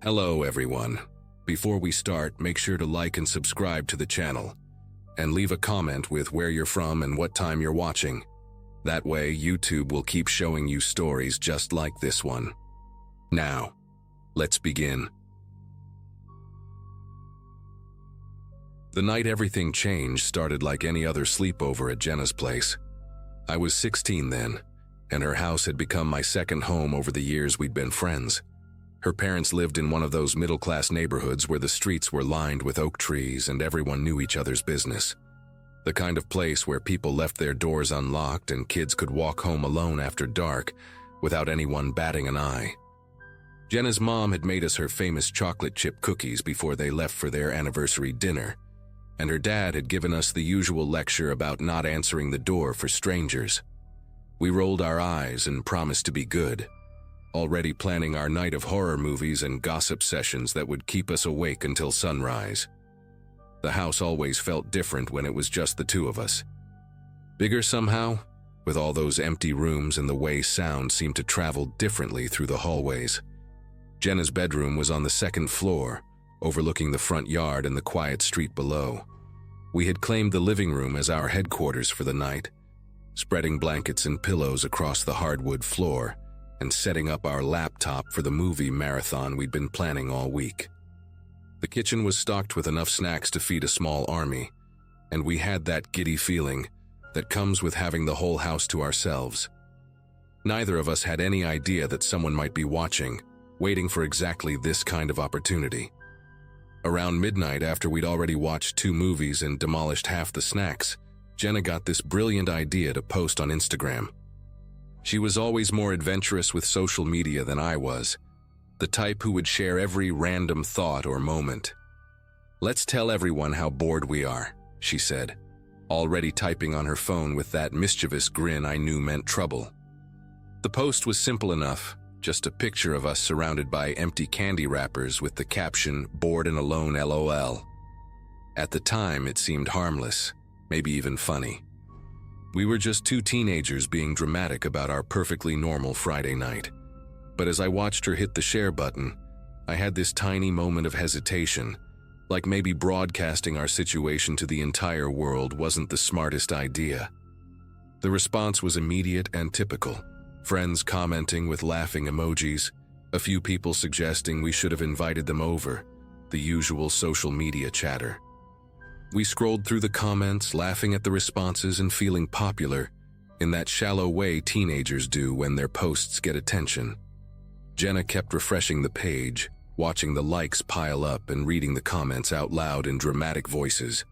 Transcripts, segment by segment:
Hello everyone. Before we start, make sure to like and subscribe to the channel, and leave a comment with where you're from and what time you're watching. That way, YouTube will keep showing you stories just like this one. Now, let's begin. The night everything changed started like any other sleepover at Jenna's place. I was 16 then, and her house had become my second home over the years we'd been friends. Her parents lived in one of those middle-class neighborhoods where the streets were lined with oak trees and everyone knew each other's business. The kind of place where people left their doors unlocked and kids could walk home alone after dark without anyone batting an eye. Jenna's mom had made us her famous chocolate chip cookies before they left for their anniversary dinner, and her dad had given us the usual lecture about not answering the door for strangers. We rolled our eyes and promised to be good, already planning our night of horror movies and gossip sessions that would keep us awake until sunrise. The house always felt different when it was just the two of us. Bigger somehow, with all those empty rooms and the way sound seemed to travel differently through the hallways. Jenna's bedroom was on the second floor, overlooking the front yard and the quiet street below. We had claimed the living room as our headquarters for the night, spreading blankets and pillows across the hardwood floor and setting up our laptop for the movie marathon we'd been planning all week. The kitchen was stocked with enough snacks to feed a small army, and we had that giddy feeling that comes with having the whole house to ourselves. Neither of us had any idea that someone might be watching, waiting for exactly this kind of opportunity. Around midnight, after we'd already watched 2 movies and demolished half the snacks, Jenna got this brilliant idea to post on Instagram. She was always more adventurous with social media than I was, the type who would share every random thought or moment. "Let's tell everyone how bored we are," she said, already typing on her phone with that mischievous grin I knew meant trouble. The post was simple enough, just a picture of us surrounded by empty candy wrappers with the caption, "Bored and alone LOL." At the time, it seemed harmless, maybe even funny. We were just 2 teenagers being dramatic about our perfectly normal Friday night. But as I watched her hit the share button, I had this tiny moment of hesitation, like maybe broadcasting our situation to the entire world wasn't the smartest idea. The response was immediate and typical. Friends commenting with laughing emojis, a few people suggesting we should have invited them over, the usual social media chatter. We scrolled through the comments, laughing at the responses and feeling popular, in that shallow way teenagers do when their posts get attention. Jenna kept refreshing the page, watching the likes pile up and reading the comments out loud in dramatic voices.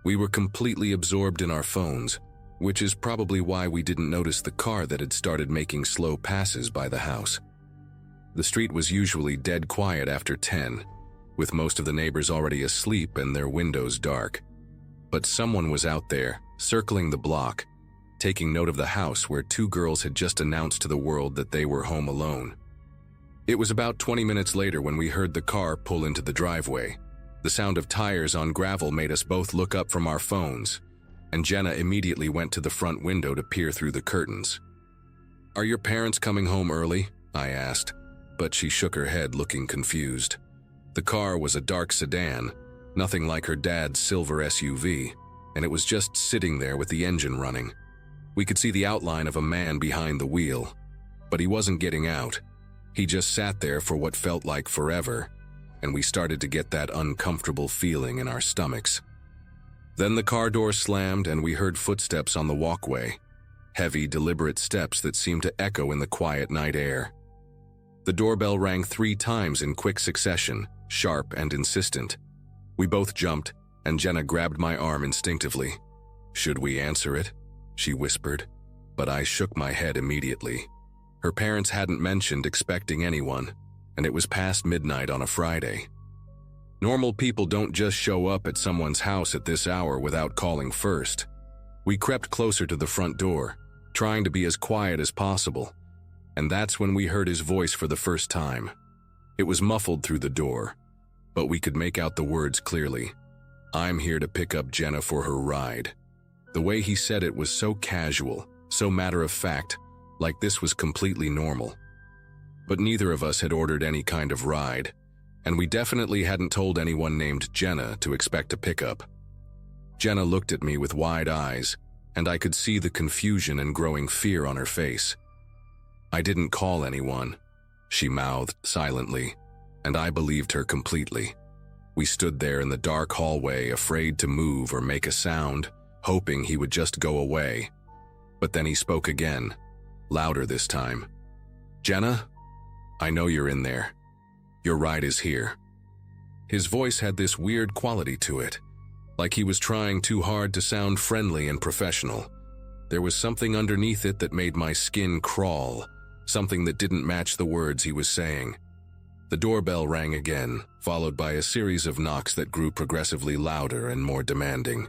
We were completely absorbed in our phones, which is probably why we didn't notice the car that had started making slow passes by the house. The street was usually dead quiet after 10, with most of the neighbors already asleep and their windows dark. But someone was out there, circling the block, taking note of the house where 2 girls had just announced to the world that they were home alone. It was about 20 minutes later when we heard the car pull into the driveway. The sound of tires on gravel made us both look up from our phones, and Jenna immediately went to the front window to peer through the curtains. "Are your parents coming home early?" I asked, but she shook her head looking confused. The car was a dark sedan, nothing like her dad's silver SUV, and it was just sitting there with the engine running. We could see the outline of a man behind the wheel, but he wasn't getting out. He just sat there for what felt like forever, and we started to get that uncomfortable feeling in our stomachs. Then the car door slammed and we heard footsteps on the walkway, heavy, deliberate steps that seemed to echo in the quiet night air. The doorbell rang 3 times in quick succession, sharp and insistent. We both jumped, and Jenna grabbed my arm instinctively. "Should we answer it?" she whispered, but I shook my head immediately. Her parents hadn't mentioned expecting anyone, and it was past midnight on a Friday. Normal people don't just show up at someone's house at this hour without calling first. We crept closer to the front door, trying to be as quiet as possible, and that's when we heard his voice for the first time. It was muffled through the door, but we could make out the words clearly. "I'm here to pick up Jenna for her ride." The way he said it was so casual, so matter-of-fact, like this was completely normal. But neither of us had ordered any kind of ride, and we definitely hadn't told anyone named Jenna to expect a pickup. Jenna looked at me with wide eyes, and I could see the confusion and growing fear on her face. "I didn't call anyone," she mouthed silently, and I believed her completely. We stood there in the dark hallway, afraid to move or make a sound, hoping he would just go away. But then he spoke again, louder this time. "Jenna, I know you're in there. Your ride is here." His voice had this weird quality to it, like he was trying too hard to sound friendly and professional. There was something underneath it that made my skin crawl, something that didn't match the words he was saying. The doorbell rang again, followed by a series of knocks that grew progressively louder and more demanding.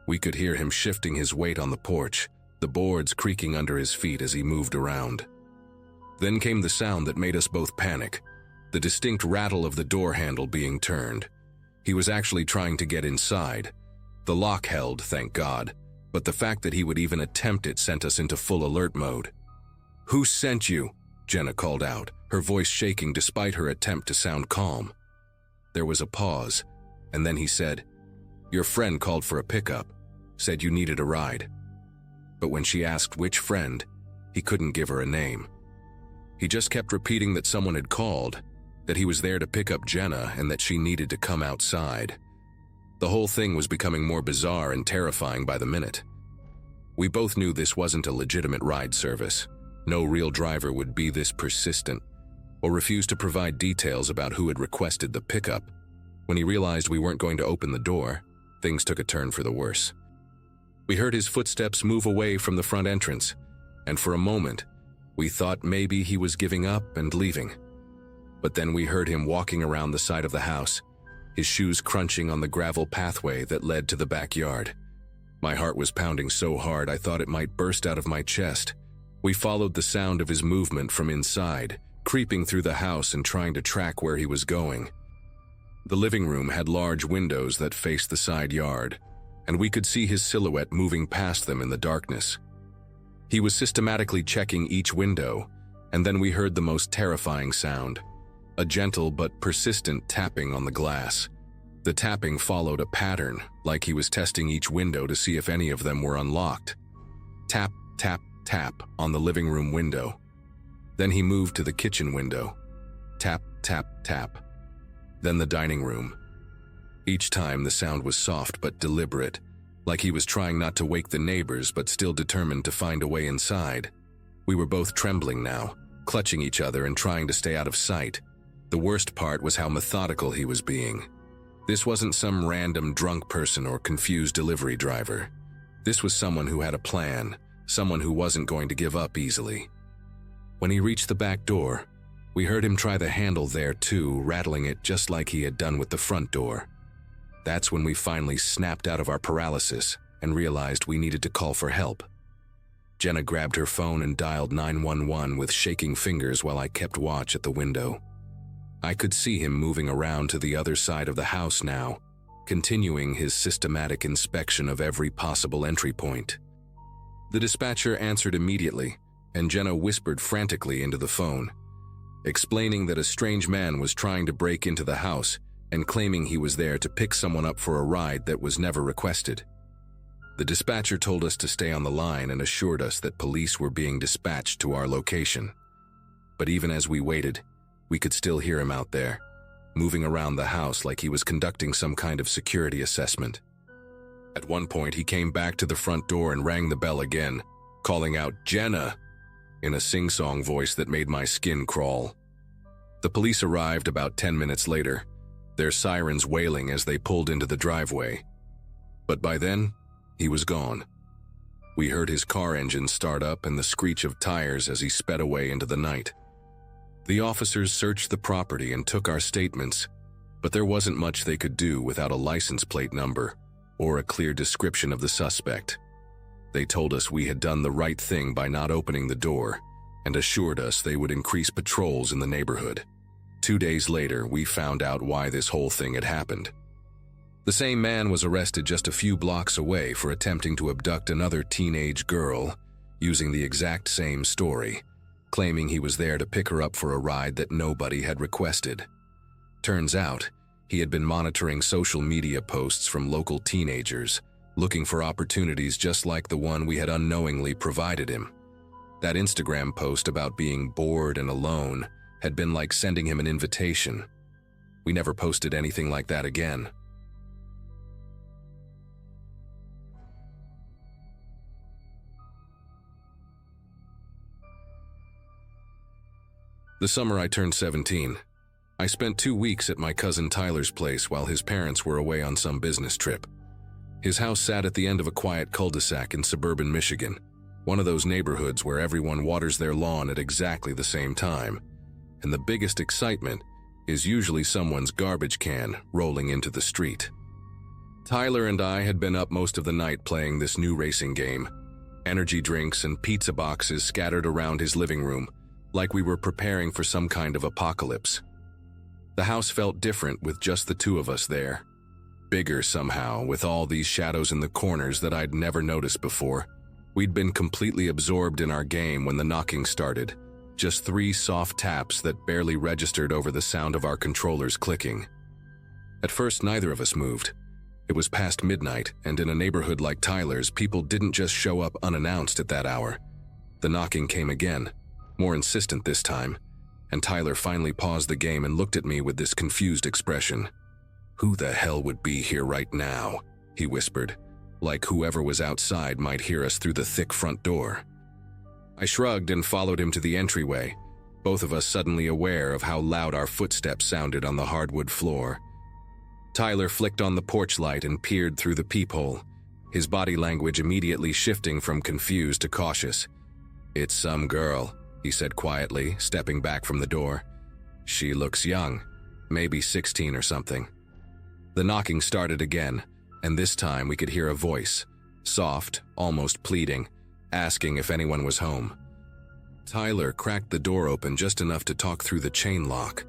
We could hear him shifting his weight on the porch, the boards creaking under his feet as he moved around. Then came the sound that made us both panic, the distinct rattle of the door handle being turned. He was actually trying to get inside. The lock held, thank God, but the fact that he would even attempt it sent us into full alert mode. "Who sent you?" Jenna called out, her voice shaking despite her attempt to sound calm. There was a pause, and then he said, "Your friend called for a pickup, said you needed a ride." But when she asked which friend, he couldn't give her a name. He just kept repeating that someone had called, that he was there to pick up Jenna and that she needed to come outside. The whole thing was becoming more bizarre and terrifying by the minute. We both knew this wasn't a legitimate ride service. No real driver would be this persistent or refuse to provide details about who had requested the pickup. When he realized we weren't going to open the door, things took a turn for the worse. We heard his footsteps move away from the front entrance, and for a moment, we thought maybe he was giving up and leaving. But then we heard him walking around the side of the house, his shoes crunching on the gravel pathway that led to the backyard. My heart was pounding so hard I thought it might burst out of my chest. We followed the sound of his movement from inside, creeping through the house and trying to track where he was going. The living room had large windows that faced the side yard, and we could see his silhouette moving past them in the darkness. He was systematically checking each window, and then we heard the most terrifying sound, a gentle but persistent tapping on the glass. The tapping followed a pattern, like he was testing each window to see if any of them were unlocked. Tap, tap, tap on the living room window. Then he moved to the kitchen window. Tap, tap, tap. Then the dining room. Each time the sound was soft but deliberate, like he was trying not to wake the neighbors but still determined to find a way inside. We were both trembling now, clutching each other and trying to stay out of sight. The worst part was how methodical he was being. This wasn't some random drunk person or confused delivery driver. This was someone who had a plan, someone who wasn't going to give up easily. When he reached the back door, we heard him try the handle there too, rattling it just like he had done with the front door. That's when we finally snapped out of our paralysis and realized we needed to call for help. Jenna grabbed her phone and dialed 911 with shaking fingers while I kept watch at the window. I could see him moving around to the other side of the house now, continuing his systematic inspection of every possible entry point. The dispatcher answered immediately, and Jenna whispered frantically into the phone, explaining that a strange man was trying to break into the house and claiming he was there to pick someone up for a ride that was never requested. The dispatcher told us to stay on the line and assured us that police were being dispatched to our location. But even as we waited, we could still hear him out there, moving around the house like he was conducting some kind of security assessment. At one point, he came back to the front door and rang the bell again, calling out, "Jenna," in a sing-song voice that made my skin crawl. The police arrived about 10 minutes later, their sirens wailing as they pulled into the driveway. But by then, he was gone. We heard his car engine start up and the screech of tires as he sped away into the night. The officers searched the property and took our statements, but there wasn't much they could do without a license plate number or a clear description of the suspect. They told us we had done the right thing by not opening the door and assured us they would increase patrols in the neighborhood. 2 days later, we found out why this whole thing had happened. The same man was arrested just a few blocks away for attempting to abduct another teenage girl, using the exact same story, claiming he was there to pick her up for a ride that nobody had requested. Turns out, he had been monitoring social media posts from local teenagers, looking for opportunities just like the one we had unknowingly provided him. That Instagram post about being bored and alone had been like sending him an invitation. We never posted anything like that again. The summer I turned 17. I spent 2 weeks at my cousin Tyler's place while his parents were away on some business trip. His house sat at the end of a quiet cul-de-sac in suburban Michigan, one of those neighborhoods where everyone waters their lawn at exactly the same time, and the biggest excitement is usually someone's garbage can rolling into the street. Tyler and I had been up most of the night playing this new racing game, energy drinks and pizza boxes scattered around his living room, like we were preparing for some kind of apocalypse. The house felt different with just the two of us there. Bigger somehow, with all these shadows in the corners that I'd never noticed before. We'd been completely absorbed in our game when the knocking started, just 3 soft taps that barely registered over the sound of our controllers clicking. At first, neither of us moved. It was past midnight, and in a neighborhood like Tyler's, people didn't just show up unannounced at that hour. The knocking came again, more insistent this time, and Tyler finally paused the game and looked at me with this confused expression. "Who the hell would be here right now?" he whispered, like whoever was outside might hear us through the thick front door. I shrugged and followed him to the entryway, both of us suddenly aware of how loud our footsteps sounded on the hardwood floor. Tyler flicked on the porch light and peered through the peephole, his body language immediately shifting from confused to cautious. "It's some girl," he said quietly, stepping back from the door. "She looks young, maybe 16 or something." The knocking started again, and this time we could hear a voice, soft, almost pleading, asking if anyone was home. Tyler cracked the door open just enough to talk through the chain lock,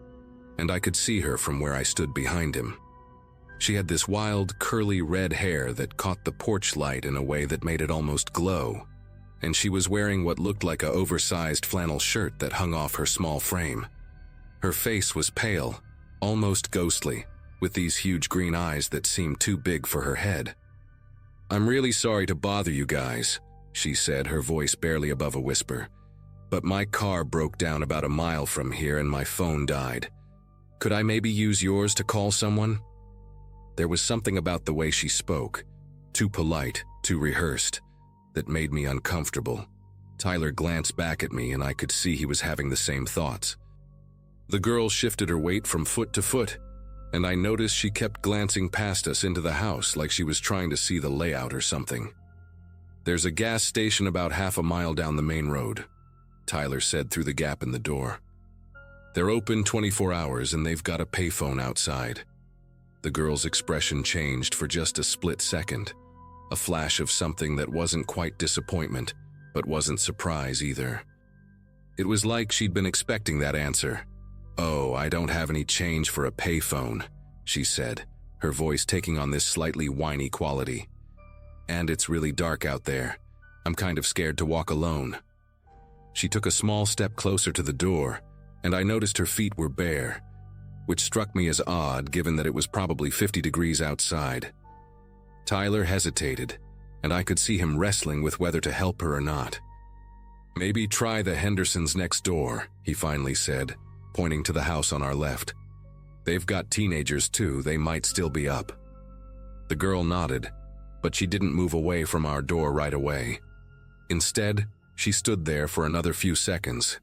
and I could see her from where I stood behind him. She had this wild, curly red hair that caught the porch light in a way that made it almost glow, and she was wearing what looked like an oversized flannel shirt that hung off her small frame. Her face was pale, almost ghostly, with these huge green eyes that seemed too big for her head. "I'm really sorry to bother you guys," she said, her voice barely above a whisper, "but my car broke down about a mile from here and my phone died. Could I maybe use yours to call someone?" There was something about the way she spoke, too polite, too rehearsed, that made me uncomfortable. Tyler glanced back at me and I could see he was having the same thoughts. The girl shifted her weight from foot to foot, and I noticed she kept glancing past us into the house like she was trying to see the layout or something. "There's a gas station about half a mile down the main road," Tyler said through the gap in the door. "They're open 24 hours and they've got a payphone outside." The girl's expression changed for just a split second, a flash of something that wasn't quite disappointment, but wasn't surprise either. It was like she'd been expecting that answer. "Oh, I don't have any change for a payphone," she said, her voice taking on this slightly whiny quality. "And it's really dark out there. I'm kind of scared to walk alone." She took a small step closer to the door, and I noticed her feet were bare, which struck me as odd given that it was probably 50 degrees outside. Tyler hesitated, and I could see him wrestling with whether to help her or not. "Maybe try the Hendersons next door," he finally said, pointing to the house on our left. "They've got teenagers too, they might still be up." The girl nodded, but she didn't move away from our door right away. Instead, she stood there for another few seconds,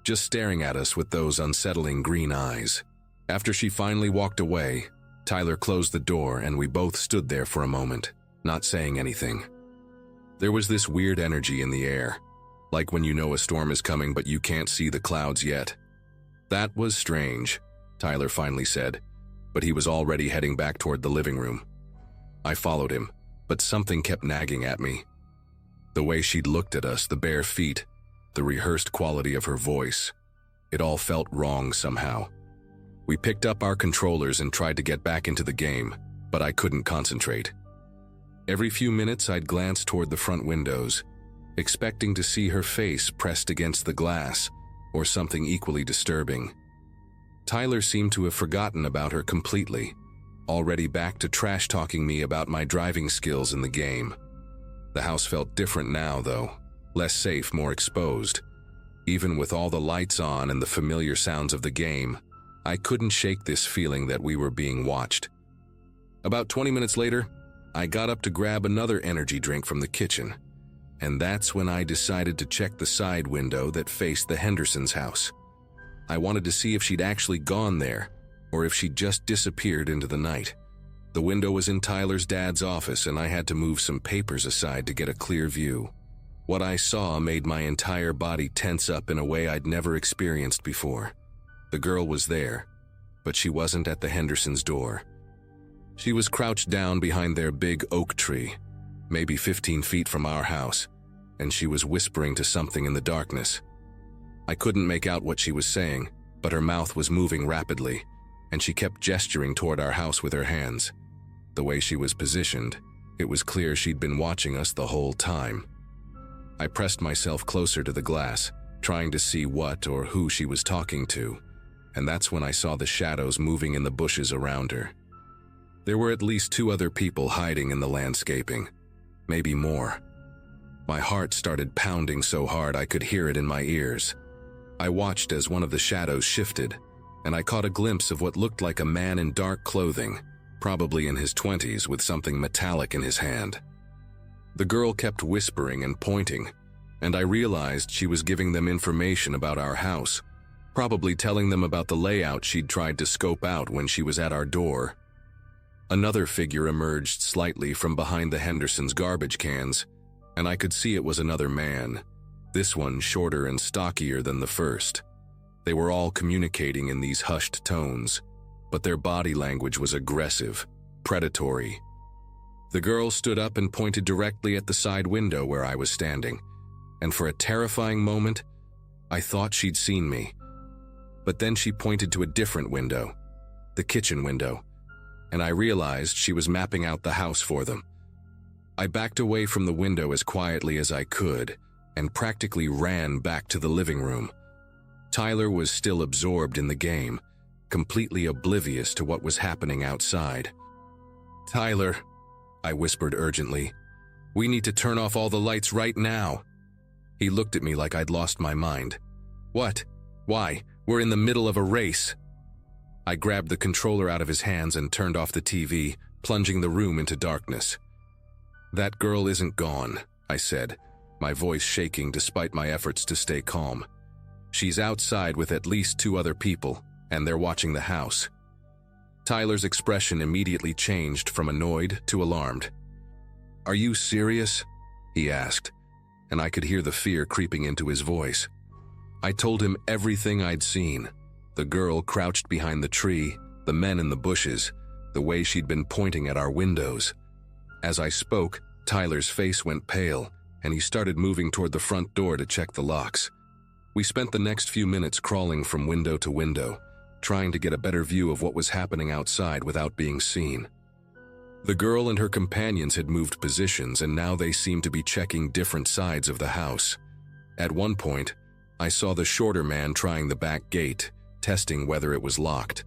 just staring at us with those unsettling green eyes. After she finally walked away, Tyler closed the door and we both stood there for a moment, not saying anything. There was this weird energy in the air, like when you know a storm is coming but you can't see the clouds yet. "That was strange," Tyler finally said, but he was already heading back toward the living room. I followed him, but something kept nagging at me. The way she'd looked at us, the bare feet, the rehearsed quality of her voice. It all felt wrong somehow. We picked up our controllers and tried to get back into the game, but I couldn't concentrate. Every few minutes I'd glance toward the front windows, expecting to see her face pressed against the glass, or something equally disturbing. Tyler seemed to have forgotten about her completely, already back to trash-talking me about my driving skills in the game. The house felt different now, though, less safe, more exposed. Even with all the lights on and the familiar sounds of the game, I couldn't shake this feeling that we were being watched. About 20 minutes later, I got up to grab another energy drink from the kitchen, and that's when I decided to check the side window that faced the Hendersons' house. I wanted to see if she'd actually gone there, or if she'd just disappeared into the night. The window was in Tyler's dad's office, and I had to move some papers aside to get a clear view. What I saw made my entire body tense up in a way I'd never experienced before. The girl was there, but she wasn't at the Hendersons' door. She was crouched down behind their big oak tree, maybe 15 feet from our house, and she was whispering to something in the darkness. I couldn't make out what she was saying, but her mouth was moving rapidly, and she kept gesturing toward our house with her hands. The way she was positioned, it was clear she'd been watching us the whole time. I pressed myself closer to the glass, trying to see what or who she was talking to, and that's when I saw the shadows moving in the bushes around her. There were at least 2 other people hiding in the landscaping, maybe more. My heart started pounding so hard I could hear it in my ears. I watched as one of the shadows shifted, and I caught a glimpse of what looked like a man in dark clothing, probably in his 20s, with something metallic in his hand. The girl kept whispering and pointing, and I realized she was giving them information about our house, probably telling them about the layout she'd tried to scope out when she was at our door. Another figure emerged slightly from behind the Hendersons' garbage cans, and I could see it was another man, this one shorter and stockier than the first. They were all communicating in these hushed tones, but their body language was aggressive, predatory. The girl stood up and pointed directly at the side window where I was standing, and for a terrifying moment, I thought she'd seen me. But then she pointed to a different window, the kitchen window, and I realized she was mapping out the house for them. I backed away from the window as quietly as I could and practically ran back to the living room. Tyler was still absorbed in the game, completely oblivious to what was happening outside. "Tyler," I whispered urgently, "we need to turn off all the lights right now." He looked at me like I'd lost my mind. "What? Why? We're in the middle of a race." I grabbed the controller out of his hands and turned off the TV, plunging the room into darkness. "That girl isn't gone," I said, my voice shaking despite my efforts to stay calm. "She's outside with at least 2 other people, and they're watching the house." Tyler's expression immediately changed from annoyed to alarmed. "Are you serious?" he asked, and I could hear the fear creeping into his voice. I told him everything I'd seen. The girl crouched behind the tree, the men in the bushes, the way she'd been pointing at our windows. As I spoke, Tyler's face went pale, and he started moving toward the front door to check the locks. We spent the next few minutes crawling from window to window, trying to get a better view of what was happening outside without being seen. The girl and her companions had moved positions, and now they seemed to be checking different sides of the house. At one point, I saw the shorter man trying the back gate, testing whether it was locked.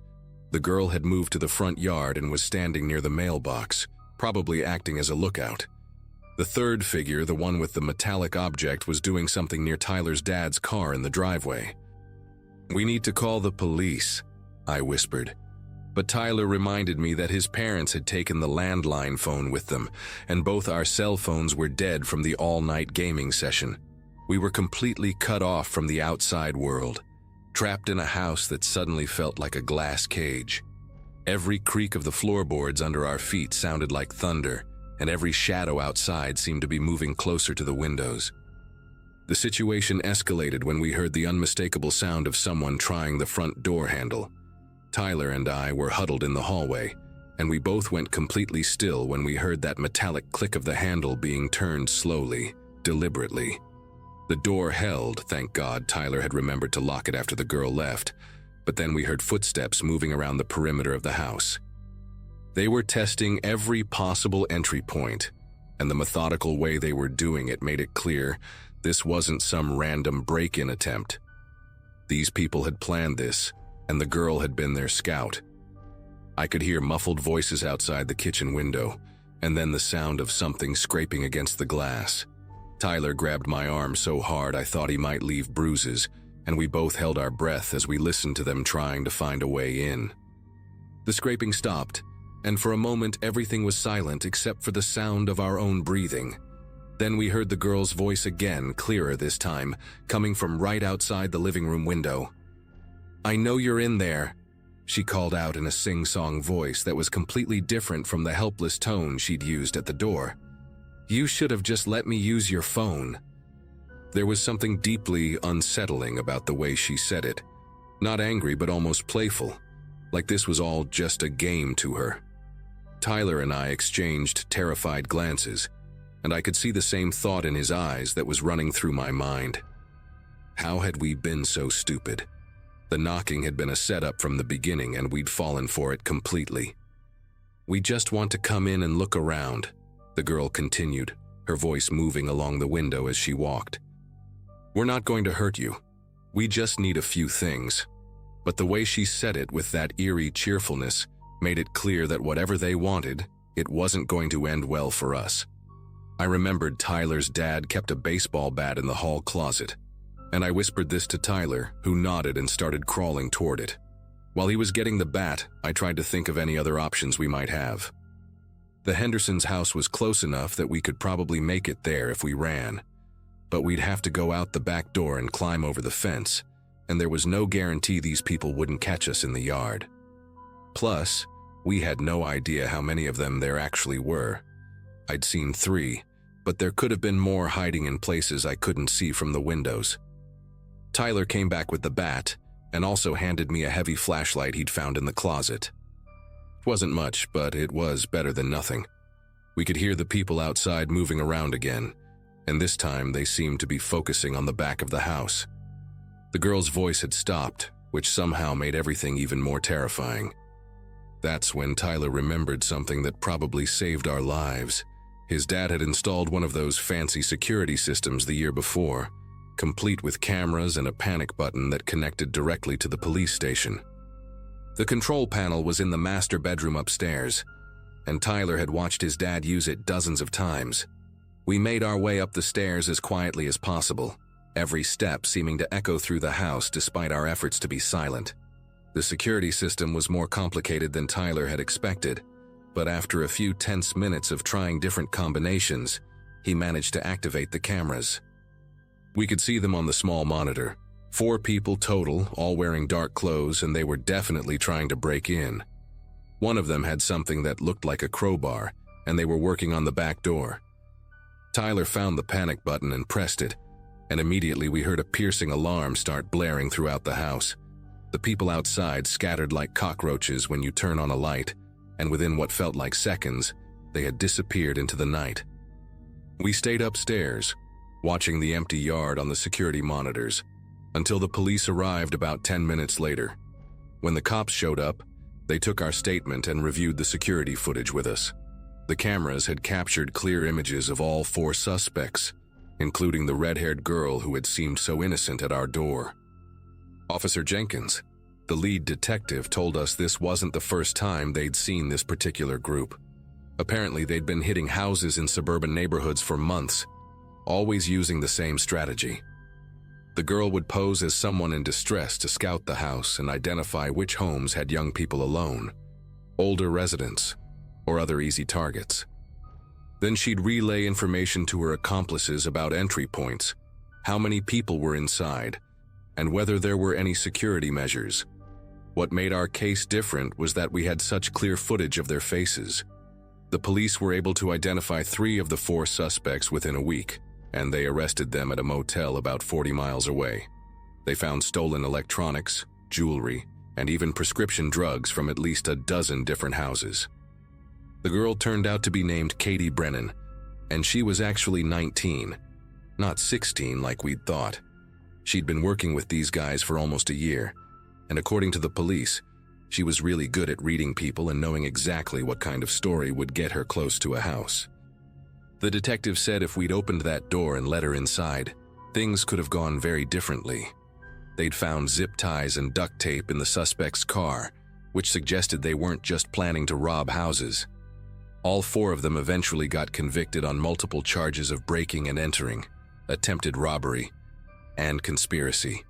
The girl had moved to the front yard and was standing near the mailbox, probably acting as a lookout. The third figure, the one with the metallic object, was doing something near Tyler's dad's car in the driveway. "We need to call the police," I whispered. But Tyler reminded me that his parents had taken the landline phone with them, and both our cell phones were dead from the all-night gaming session. We were completely cut off from the outside world, trapped in a house that suddenly felt like a glass cage. Every creak of the floorboards under our feet sounded like thunder, and every shadow outside seemed to be moving closer to the windows. The situation escalated when we heard the unmistakable sound of someone trying the front door handle. Tyler and I were huddled in the hallway, and we both went completely still when we heard that metallic click of the handle being turned slowly, deliberately. The door held, thank God Tyler had remembered to lock it after the girl left, but then we heard footsteps moving around the perimeter of the house. They were testing every possible entry point, and the methodical way they were doing it made it clear this wasn't some random break-in attempt. These people had planned this, and the girl had been their scout. I could hear muffled voices outside the kitchen window, and then the sound of something scraping against the glass. Tyler grabbed my arm so hard I thought he might leave bruises, and we both held our breath as we listened to them trying to find a way in. The scraping stopped, and for a moment everything was silent except for the sound of our own breathing. Then we heard the girl's voice again, clearer this time, coming from right outside the living room window. "I know you're in there," she called out in a sing-song voice that was completely different from the helpless tone she'd used at the door. "You should have just let me use your phone." There was something deeply unsettling about the way she said it. Not angry, but almost playful, like this was all just a game to her. Tyler and I exchanged terrified glances, and I could see the same thought in his eyes that was running through my mind. How had we been so stupid? The knocking had been a setup from the beginning, and we'd fallen for it completely. "We just want to come in and look around," the girl continued, her voice moving along the window as she walked. "We're not going to hurt you. We just need a few things." But the way she said it with that eerie cheerfulness made it clear that whatever they wanted, it wasn't going to end well for us. I remembered Tyler's dad kept a baseball bat in the hall closet, and I whispered this to Tyler, who nodded and started crawling toward it. While he was getting the bat, I tried to think of any other options we might have. The Hendersons' house was close enough that we could probably make it there if we ran, but we'd have to go out the back door and climb over the fence, and there was no guarantee these people wouldn't catch us in the yard. Plus, we had no idea how many of them there actually were. I'd seen 3, but there could have been more hiding in places I couldn't see from the windows. Tyler came back with the bat and also handed me a heavy flashlight he'd found in the closet. It wasn't much, but it was better than nothing. We could hear the people outside moving around again, and this time they seemed to be focusing on the back of the house. The girl's voice had stopped, which somehow made everything even more terrifying. That's when Tyler remembered something that probably saved our lives. His dad had installed one of those fancy security systems the year before, complete with cameras and a panic button that connected directly to the police station. The control panel was in the master bedroom upstairs, and Tyler had watched his dad use it dozens of times. We made our way up the stairs as quietly as possible, every step seeming to echo through the house despite our efforts to be silent. The security system was more complicated than Tyler had expected, but after a few tense minutes of trying different combinations, he managed to activate the cameras. We could see them on the small monitor. 4 people total, all wearing dark clothes, and they were definitely trying to break in. One of them had something that looked like a crowbar, and they were working on the back door. Tyler found the panic button and pressed it, and immediately we heard a piercing alarm start blaring throughout the house. The people outside scattered like cockroaches when you turn on a light, and within what felt like seconds, they had disappeared into the night. We stayed upstairs, watching the empty yard on the security monitors, until the police arrived about 10 minutes later. When the cops showed up, they took our statement and reviewed the security footage with us. The cameras had captured clear images of all 4 suspects, including the red-haired girl who had seemed so innocent at our door. Officer Jenkins, the lead detective, told us this wasn't the first time they'd seen this particular group. Apparently, they'd been hitting houses in suburban neighborhoods for months, always using the same strategy. The girl would pose as someone in distress to scout the house and identify which homes had young people alone, older residents, or other easy targets. Then she'd relay information to her accomplices about entry points, how many people were inside, and whether there were any security measures. What made our case different was that we had such clear footage of their faces. The police were able to identify 3 of the 4 suspects within a week, and they arrested them at a motel about 40 miles away. They found stolen electronics, jewelry, and even prescription drugs from at least a dozen different houses. The girl turned out to be named Katie Brennan, and she was actually 19, not 16 like we'd thought. She'd been working with these guys for almost a year, and according to the police, she was really good at reading people and knowing exactly what kind of story would get her close to a house. The detective said if we'd opened that door and let her inside, things could have gone very differently. They'd found zip ties and duct tape in the suspect's car, which suggested they weren't just planning to rob houses. All four of them eventually got convicted on multiple charges of breaking and entering, attempted robbery, and conspiracy.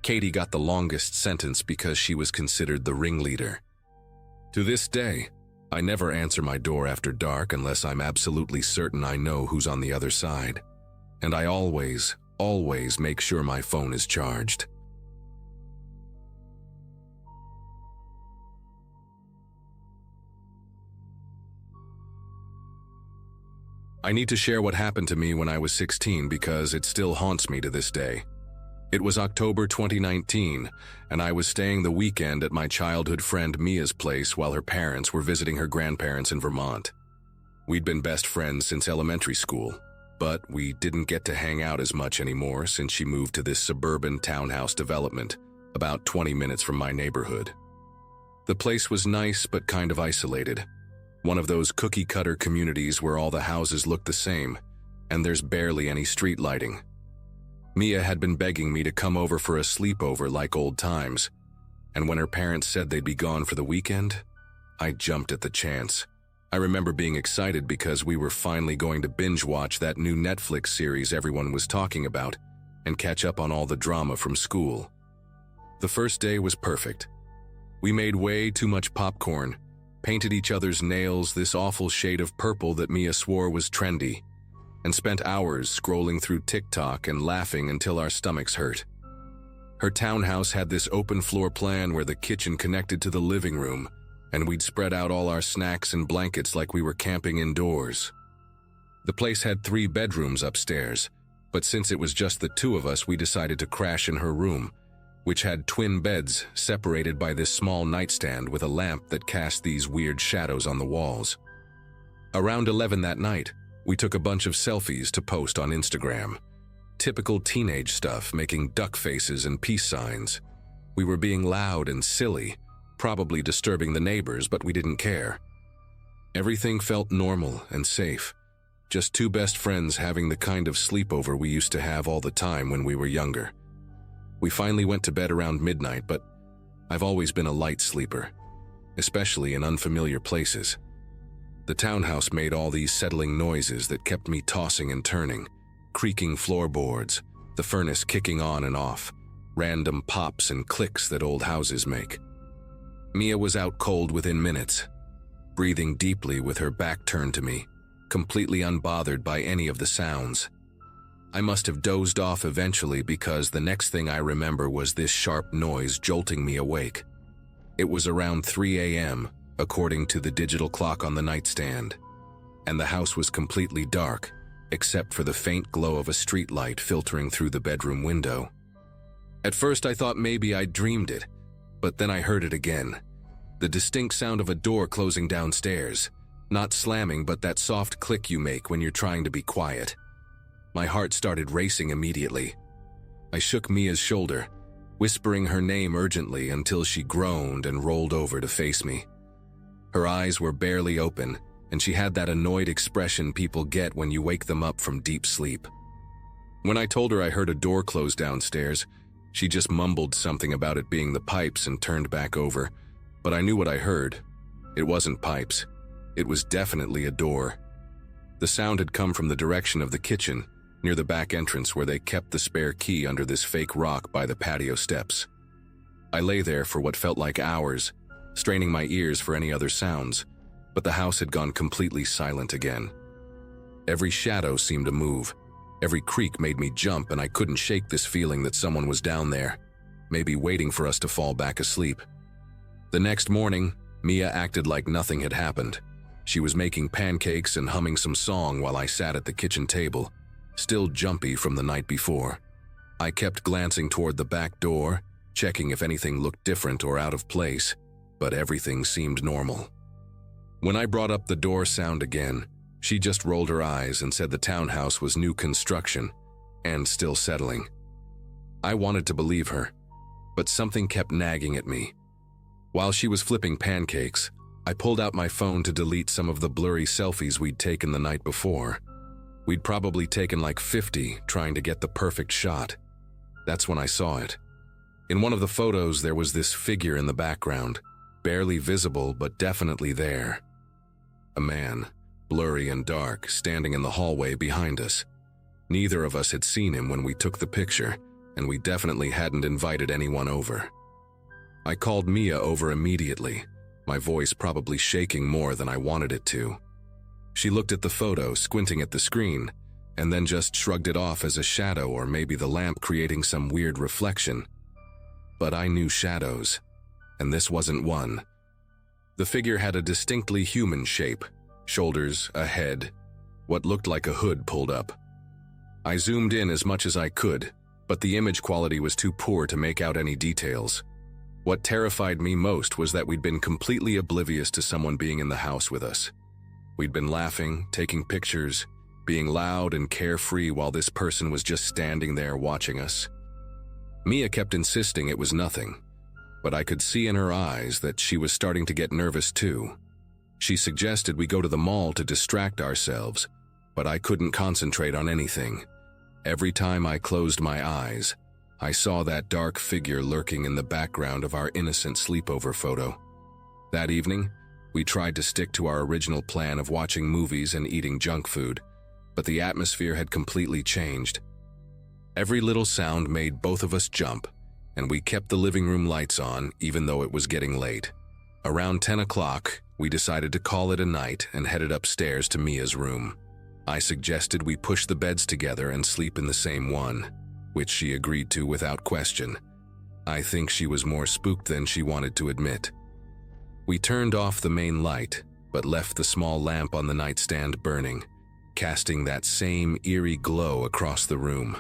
Katie got the longest sentence because she was considered the ringleader. To this day, I never answer my door after dark unless I'm absolutely certain I know who's on the other side. And I always make sure my phone is charged. I need to share what happened to me when I was 16 because it still haunts me to this day. It was October 2019, and I was staying the weekend at my childhood friend Mia's place while her parents were visiting her grandparents in Vermont. We'd been best friends since elementary school, but we didn't get to hang out as much anymore since she moved to this suburban townhouse development, about 20 minutes from my neighborhood. The place was nice but kind of isolated. One of those cookie-cutter communities where all the houses look the same, and there's barely any street lighting. Mia had been begging me to come over for a sleepover like old times, and when her parents said they'd be gone for the weekend, I jumped at the chance. I remember being excited because we were finally going to binge-watch that new Netflix series everyone was talking about and catch up on all the drama from school. The first day was perfect. We made way too much popcorn, painted each other's nails this awful shade of purple that Mia swore was trendy, and spent hours scrolling through TikTok and laughing until our stomachs hurt. Her townhouse had this open floor plan where the kitchen connected to the living room, and we'd spread out all our snacks and blankets like we were camping indoors. The place had 3 bedrooms upstairs, but since it was just the 2 of us, we decided to crash in her room, which had twin beds separated by this small nightstand with a lamp that cast these weird shadows on the walls. Around 11 that night, we took a bunch of selfies to post on Instagram. Typical teenage stuff, making duck faces and peace signs. We were being loud and silly, probably disturbing the neighbors, but we didn't care. Everything felt normal and safe. Just 2 best friends having the kind of sleepover we used to have all the time when we were younger. We finally went to bed around midnight, but I've always been a light sleeper, especially in unfamiliar places. The townhouse made all these settling noises that kept me tossing and turning, creaking floorboards, the furnace kicking on and off, random pops and clicks that old houses make. Mia was out cold within minutes, breathing deeply with her back turned to me, completely unbothered by any of the sounds. I must have dozed off eventually because the next thing I remember was this sharp noise jolting me awake. It was around 3 a.m., according to the digital clock on the nightstand, and the house was completely dark, except for the faint glow of a street light filtering through the bedroom window. At first I thought maybe I'd dreamed it, but then I heard it again. The distinct sound of a door closing downstairs, not slamming but that soft click you make when you're trying to be quiet. My heart started racing immediately. I shook Mia's shoulder, whispering her name urgently until she groaned and rolled over to face me. Her eyes were barely open, and she had that annoyed expression people get when you wake them up from deep sleep. When I told her I heard a door close downstairs, she just mumbled something about it being the pipes and turned back over, but I knew what I heard. It wasn't pipes. It was definitely a door. The sound had come from the direction of the kitchen, near the back entrance where they kept the spare key under this fake rock by the patio steps. I lay there for what felt like hours, straining my ears for any other sounds, but the house had gone completely silent again. Every shadow seemed to move. Every creak made me jump, and I couldn't shake this feeling that someone was down there, maybe waiting for us to fall back asleep. The next morning, Mia acted like nothing had happened. She was making pancakes and humming some song while I sat at the kitchen table, still jumpy from the night before. I kept glancing toward the back door, checking if anything looked different or out of place, but everything seemed normal. When I brought up the door sound again, she just rolled her eyes and said the townhouse was new construction and still settling. I wanted to believe her, but something kept nagging at me. While she was flipping pancakes, I pulled out my phone to delete some of the blurry selfies we'd taken the night before. We'd probably taken like 50 trying to get the perfect shot. That's when I saw it. In one of the photos, there was this figure in the background, barely visible but definitely there. A man, blurry and dark, standing in the hallway behind us. Neither of us had seen him when we took the picture, and we definitely hadn't invited anyone over. I called Mia over immediately, my voice probably shaking more than I wanted it to. She looked at the photo, squinting at the screen, and then just shrugged it off as a shadow or maybe the lamp creating some weird reflection. But I knew shadows, and this wasn't one. The figure had a distinctly human shape, shoulders, a head, what looked like a hood pulled up. I zoomed in as much as I could, but the image quality was too poor to make out any details. What terrified me most was that we'd been completely oblivious to someone being in the house with us. We'd been laughing, taking pictures, being loud and carefree while this person was just standing there watching us. Mia kept insisting it was nothing, but I could see in her eyes that she was starting to get nervous too. She suggested we go to the mall to distract ourselves, but I couldn't concentrate on anything. Every time I closed my eyes, I saw that dark figure lurking in the background of our innocent sleepover photo. That evening, we tried to stick to our original plan of watching movies and eating junk food, but the atmosphere had completely changed. Every little sound made both of us jump, and we kept the living room lights on even though it was getting late. Around 10 o'clock, we decided to call it a night and headed upstairs to Mia's room. I suggested we push the beds together and sleep in the same one, which she agreed to without question. I think she was more spooked than she wanted to admit. We turned off the main light, but left the small lamp on the nightstand burning, casting that same eerie glow across the room.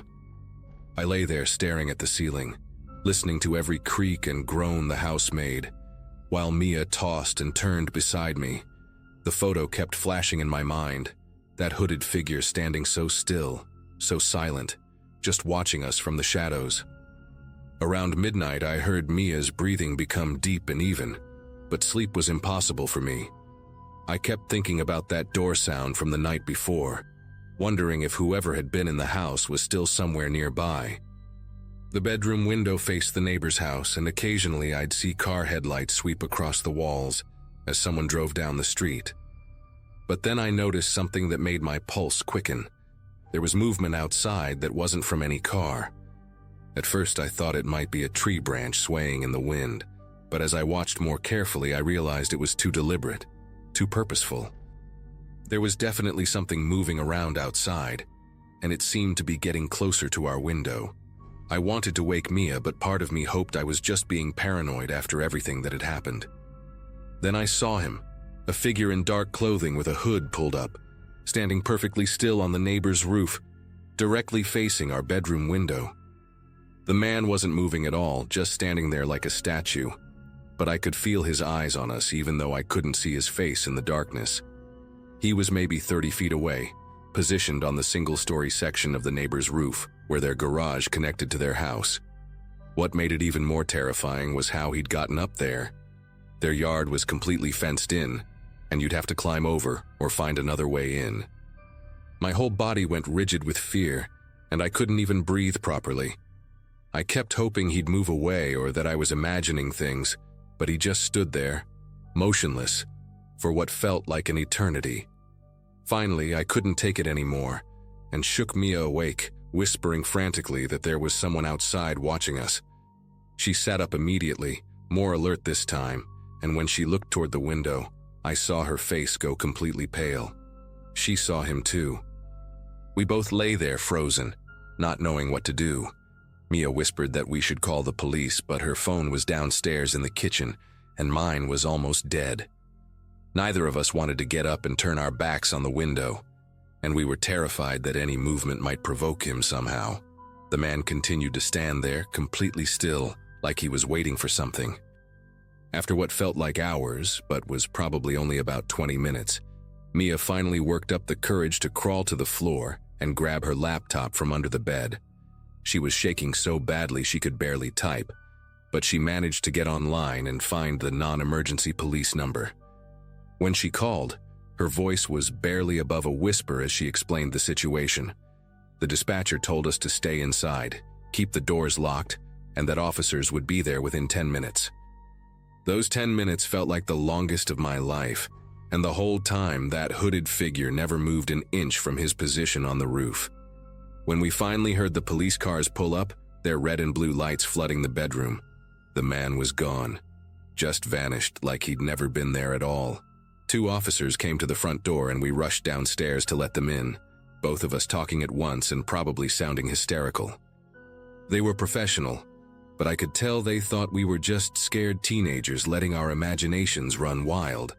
I lay there staring at the ceiling, listening to every creak and groan the house made, while Mia tossed and turned beside me. The photo kept flashing in my mind, that hooded figure standing so still, so silent, just watching us from the shadows. Around midnight, I heard Mia's breathing become deep and even, but sleep was impossible for me. I kept thinking about that door sound from the night before, wondering if whoever had been in the house was still somewhere nearby. The bedroom window faced the neighbor's house, and occasionally I'd see car headlights sweep across the walls as someone drove down the street. But then I noticed something that made my pulse quicken. There was movement outside that wasn't from any car. At first I thought it might be a tree branch swaying in the wind, but as I watched more carefully I realized it was too deliberate, too purposeful. There was definitely something moving around outside, and it seemed to be getting closer to our window. I wanted to wake Mia, but part of me hoped I was just being paranoid after everything that had happened. Then I saw him, a figure in dark clothing with a hood pulled up, standing perfectly still on the neighbor's roof, directly facing our bedroom window. The man wasn't moving at all, just standing there like a statue, but I could feel his eyes on us even though I couldn't see his face in the darkness. He was maybe 30 feet away, positioned on the single-story section of the neighbor's roof, where their garage connected to their house. What made it even more terrifying was how he'd gotten up there. Their yard was completely fenced in, and you'd have to climb over or find another way in. My whole body went rigid with fear, and I couldn't even breathe properly. I kept hoping he'd move away or that I was imagining things, but he just stood there, motionless, for what felt like an eternity. Finally, I couldn't take it anymore, and shook Mia awake, whispering frantically that there was someone outside watching us. She sat up immediately, more alert this time, and when she looked toward the window, I saw her face go completely pale. She saw him too. We both lay there frozen, not knowing what to do. Mia whispered that we should call the police, but her phone was downstairs in the kitchen, and mine was almost dead. Neither of us wanted to get up and turn our backs on the window, and we were terrified that any movement might provoke him somehow. The man continued to stand there, completely still, like he was waiting for something. After what felt like hours, but was probably only about 20 minutes, Mia finally worked up the courage to crawl to the floor and grab her laptop from under the bed. She was shaking so badly she could barely type, but she managed to get online and find the non-emergency police number. When she called, her voice was barely above a whisper as she explained the situation. The dispatcher told us to stay inside, keep the doors locked, and that officers would be there within 10 minutes. Those 10 minutes felt like the longest of my life, and the whole time that hooded figure never moved an inch from his position on the roof. When we finally heard the police cars pull up, their red and blue lights flooding the bedroom, the man was gone, just vanished like he'd never been there at all. 2 officers came to the front door and we rushed downstairs to let them in, both of us talking at once and probably sounding hysterical. They were professional, but I could tell they thought we were just scared teenagers letting our imaginations run wild.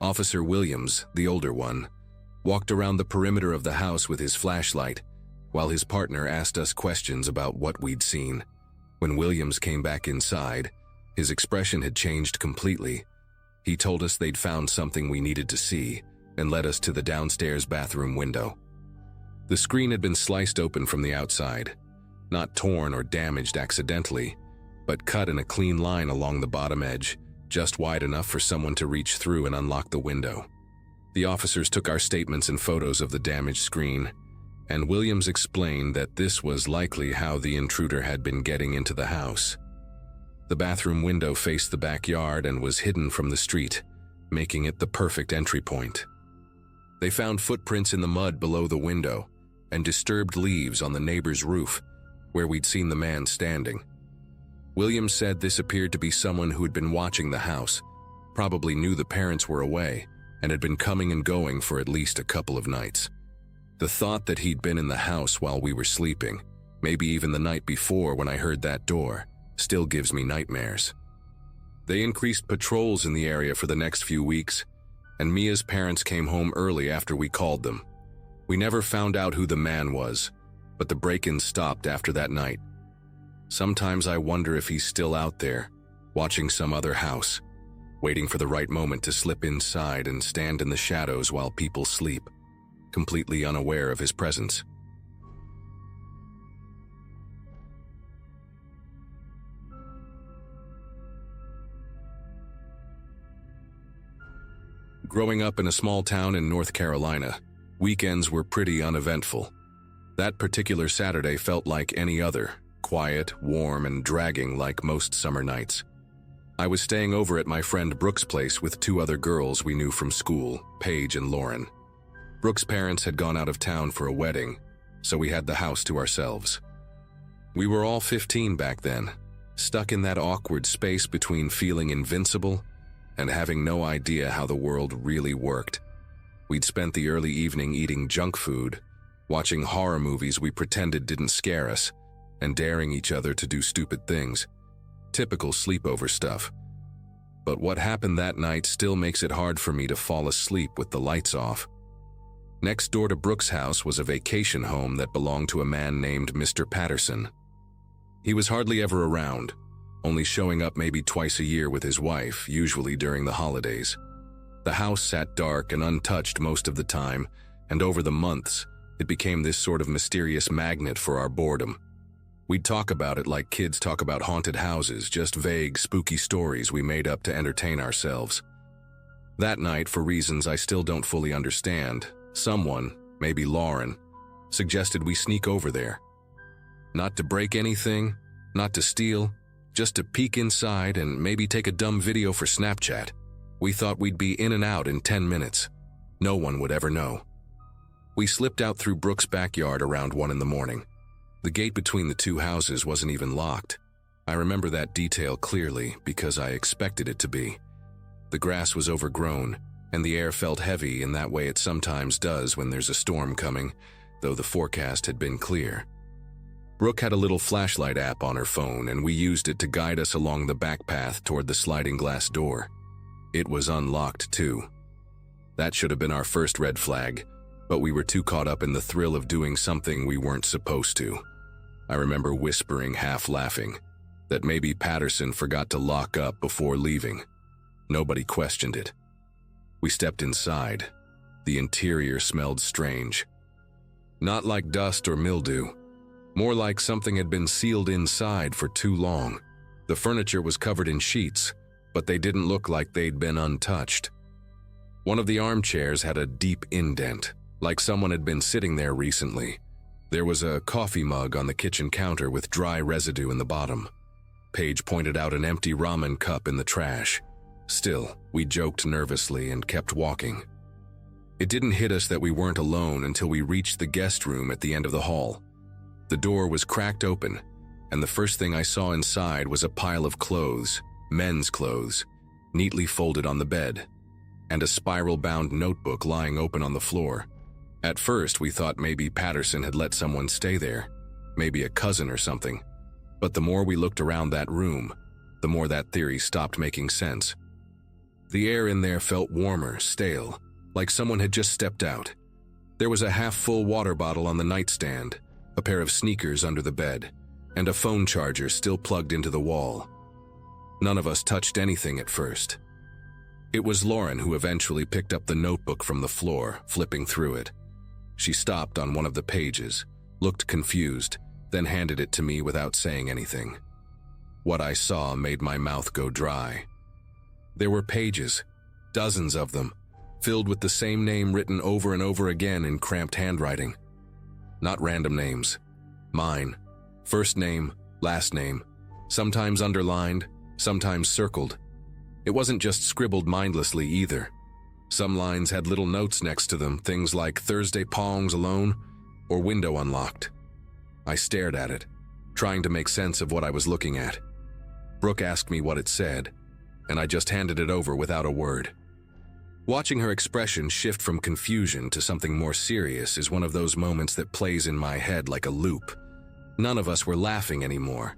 Officer Williams, the older one, walked around the perimeter of the house with his flashlight, while his partner asked us questions about what we'd seen. When Williams came back inside, his expression had changed completely. He told us they'd found something we needed to see and led us to the downstairs bathroom window. The screen had been sliced open from the outside, not torn or damaged accidentally, but cut in a clean line along the bottom edge, just wide enough for someone to reach through and unlock the window. The officers took our statements and photos of the damaged screen, and Williams explained that this was likely how the intruder had been getting into the house. The bathroom window faced the backyard and was hidden from the street, making it the perfect entry point. They found footprints in the mud below the window and disturbed leaves on the neighbor's roof, where we'd seen the man standing. Williams said this appeared to be someone who had been watching the house, probably knew the parents were away, and had been coming and going for at least a couple of nights. The thought that he'd been in the house while we were sleeping, maybe even the night before when I heard that door, still gives me nightmares. They increased patrols in the area for the next few weeks, and Mia's parents came home early after we called them. We never found out who the man was, but the break-ins stopped after that night. Sometimes I wonder if he's still out there, watching some other house, waiting for the right moment to slip inside and stand in the shadows while people sleep, completely unaware of his presence. Growing up in a small town in North Carolina, weekends were pretty uneventful. That particular Saturday felt like any other, quiet, warm, and dragging like most summer nights. I was staying over at my friend Brooke's place with 2 other girls we knew from school, Paige and Lauren. Brooke's parents had gone out of town for a wedding, so we had the house to ourselves. We were all 15 back then, stuck in that awkward space between feeling invincible and having no idea how the world really worked. We'd spent the early evening eating junk food, watching horror movies we pretended didn't scare us, and daring each other to do stupid things. Typical sleepover stuff. But what happened that night still makes it hard for me to fall asleep with the lights off. Next door to Brooke's house was a vacation home that belonged to a man named Mr. Patterson. He was hardly ever around, only showing up maybe twice a year with his wife, usually during the holidays. The house sat dark and untouched most of the time, and over the months, it became this sort of mysterious magnet for our boredom. We'd talk about it like kids talk about haunted houses, just vague, spooky stories we made up to entertain ourselves. That night, for reasons I still don't fully understand, someone, maybe Lauren, suggested we sneak over there. Not to break anything, not to steal, just to peek inside and maybe take a dumb video for Snapchat. We thought we'd be in and out in 10 minutes. No one would ever know. We slipped out through Brooke's backyard around 1 in the morning. The gate between the 2 houses wasn't even locked. I remember that detail clearly because I expected it to be. The grass was overgrown, and the air felt heavy in that way it sometimes does when there's a storm coming, though the forecast had been clear. Brooke had a little flashlight app on her phone, and we used it to guide us along the back path toward the sliding glass door. It was unlocked, too. That should have been our first red flag, but we were too caught up in the thrill of doing something we weren't supposed to. I remember whispering, half laughing, that maybe Patterson forgot to lock up before leaving. Nobody questioned it. We stepped inside. The interior smelled strange. Not like dust or mildew. More like something had been sealed inside for too long. The furniture was covered in sheets, but they didn't look like they'd been untouched. One of the armchairs had a deep indent, like someone had been sitting there recently. There was a coffee mug on the kitchen counter with dry residue in the bottom. Paige pointed out an empty ramen cup in the trash. Still, we joked nervously and kept walking. It didn't hit us that we weren't alone until we reached the guest room at the end of the hall. The door was cracked open, and the first thing I saw inside was a pile of clothes, men's clothes, neatly folded on the bed, and a spiral-bound notebook lying open on the floor. At first, we thought maybe Patterson had let someone stay there, maybe a cousin or something. But the more we looked around that room, the more that theory stopped making sense. The air in there felt warmer, stale, like someone had just stepped out. There was a half-full water bottle on the nightstand, a pair of sneakers under the bed, and a phone charger still plugged into the wall. None of us touched anything at first. It was Lauren who eventually picked up the notebook from the floor, flipping through it. She stopped on one of the pages, looked confused, then handed it to me without saying anything. What I saw made my mouth go dry. There were pages, dozens of them, filled with the same name written over and over again in cramped handwriting. Not random names. Mine. First name, last name, sometimes underlined, sometimes circled. It wasn't just scribbled mindlessly either. Some lines had little notes next to them, things like Thursday Pongs alone or window unlocked. I stared at it, trying to make sense of what I was looking at. Brooke asked me what it said, and I just handed it over without a word. Watching her expression shift from confusion to something more serious is one of those moments that plays in my head like a loop. None of us were laughing anymore.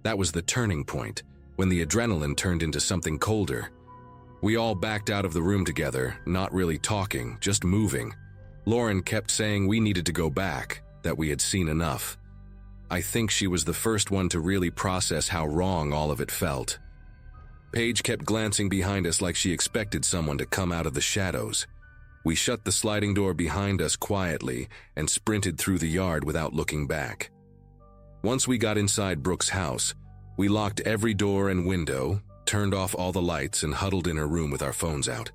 That was the turning point, when the adrenaline turned into something colder. We all backed out of the room together, not really talking, just moving. Lauren kept saying we needed to go back, that we had seen enough. I think she was the first one to really process how wrong all of it felt. Paige kept glancing behind us like she expected someone to come out of the shadows. We shut the sliding door behind us quietly and sprinted through the yard without looking back. Once we got inside Brooke's house, we locked every door and window, turned off all the lights, and huddled in her room with our phones out.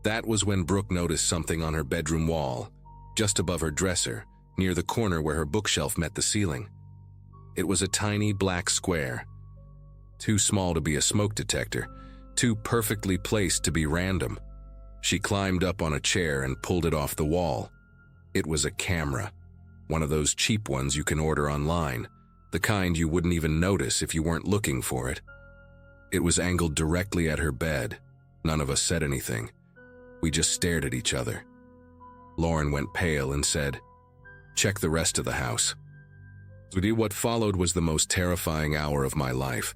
That was when Brooke noticed something on her bedroom wall, just above her dresser, near the corner where her bookshelf met the ceiling. It was a tiny black square. Too small to be a smoke detector, too perfectly placed to be random. She climbed up on a chair and pulled it off the wall. It was a camera, one of those cheap ones you can order online, the kind you wouldn't even notice if you weren't looking for it. It was angled directly at her bed. None of us said anything. We just stared at each other. Lauren went pale and said, "Check the rest of the house." What followed was the most terrifying hour of my life.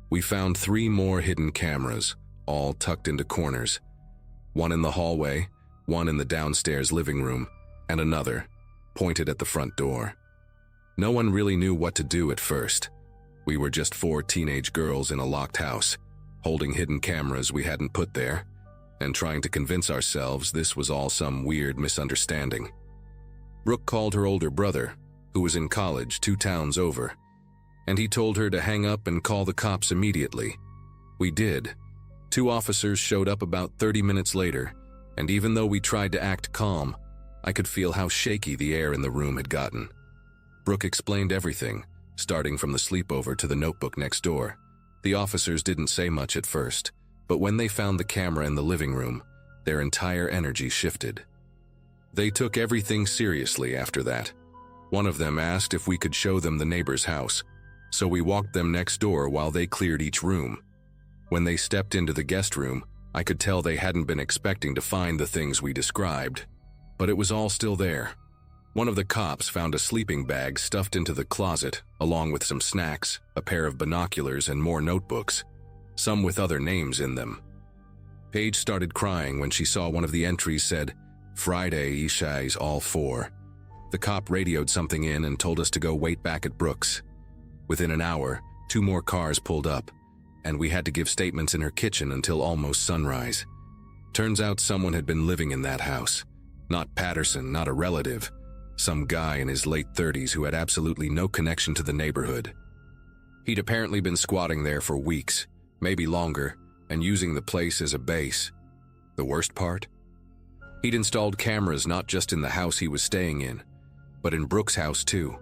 We found 3 more hidden cameras, all tucked into corners. One in the hallway, one in the downstairs living room, and another, pointed at the front door. No one really knew what to do at first. We were just 4 teenage girls in a locked house, holding hidden cameras we hadn't put there, and trying to convince ourselves this was all some weird misunderstanding. Brooke called her older brother, who was in college 2 towns over, and he told her to hang up and call the cops immediately. We did. 2 officers showed up about 30 minutes later, and even though we tried to act calm, I could feel how shaky the air in the room had gotten. Brooke explained everything, starting from the sleepover to the notebook next door. The officers didn't say much at first, but when they found the camera in the living room, their entire energy shifted. They took everything seriously after that. One of them asked if we could show them the neighbor's house, so we walked them next door while they cleared each room. When they stepped into the guest room, I could tell they hadn't been expecting to find the things we described, but it was all still there. One of the cops found a sleeping bag stuffed into the closet, along with some snacks, a pair of binoculars, and more notebooks, some with other names in them. Paige started crying when she saw one of the entries said, "Friday, Ishai's all 4. The cop radioed something in and told us to go wait back at Brooke's. Within an hour, 2 more cars pulled up, and we had to give statements in her kitchen until almost sunrise. Turns out someone had been living in that house. Not Patterson, not a relative. Some guy in his late 30s who had absolutely no connection to the neighborhood. He'd apparently been squatting there for weeks, maybe longer, and using the place as a base. The worst part? He'd installed cameras not just in the house he was staying in, but in Brooke's house too.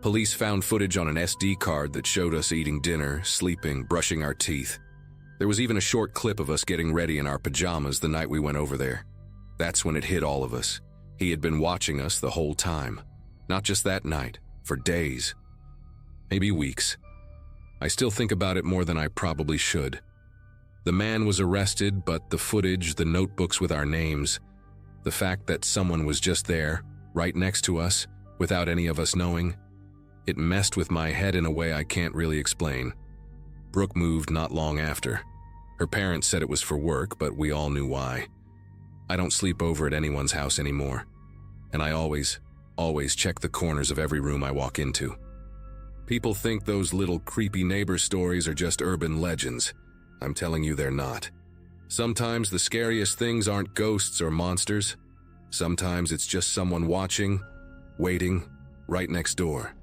Police found footage on an SD card that showed us eating dinner, sleeping, brushing our teeth. There was even a short clip of us getting ready in our pajamas the night we went over there. That's when it hit all of us. He had been watching us the whole time. Not just that night, for days. Maybe weeks. I still think about it more than I probably should. The man was arrested, but the footage, the notebooks with our names, the fact that someone was just there, right next to us, without any of us knowing, it messed with my head in a way I can't really explain. Brooke moved not long after. Her parents said it was for work, but we all knew why. I don't sleep over at anyone's house anymore, and I always check the corners of every room I walk into. People think those little creepy neighbor stories are just urban legends. I'm telling you they're not. Sometimes the scariest things aren't ghosts or monsters. Sometimes it's just someone watching, waiting, right next door.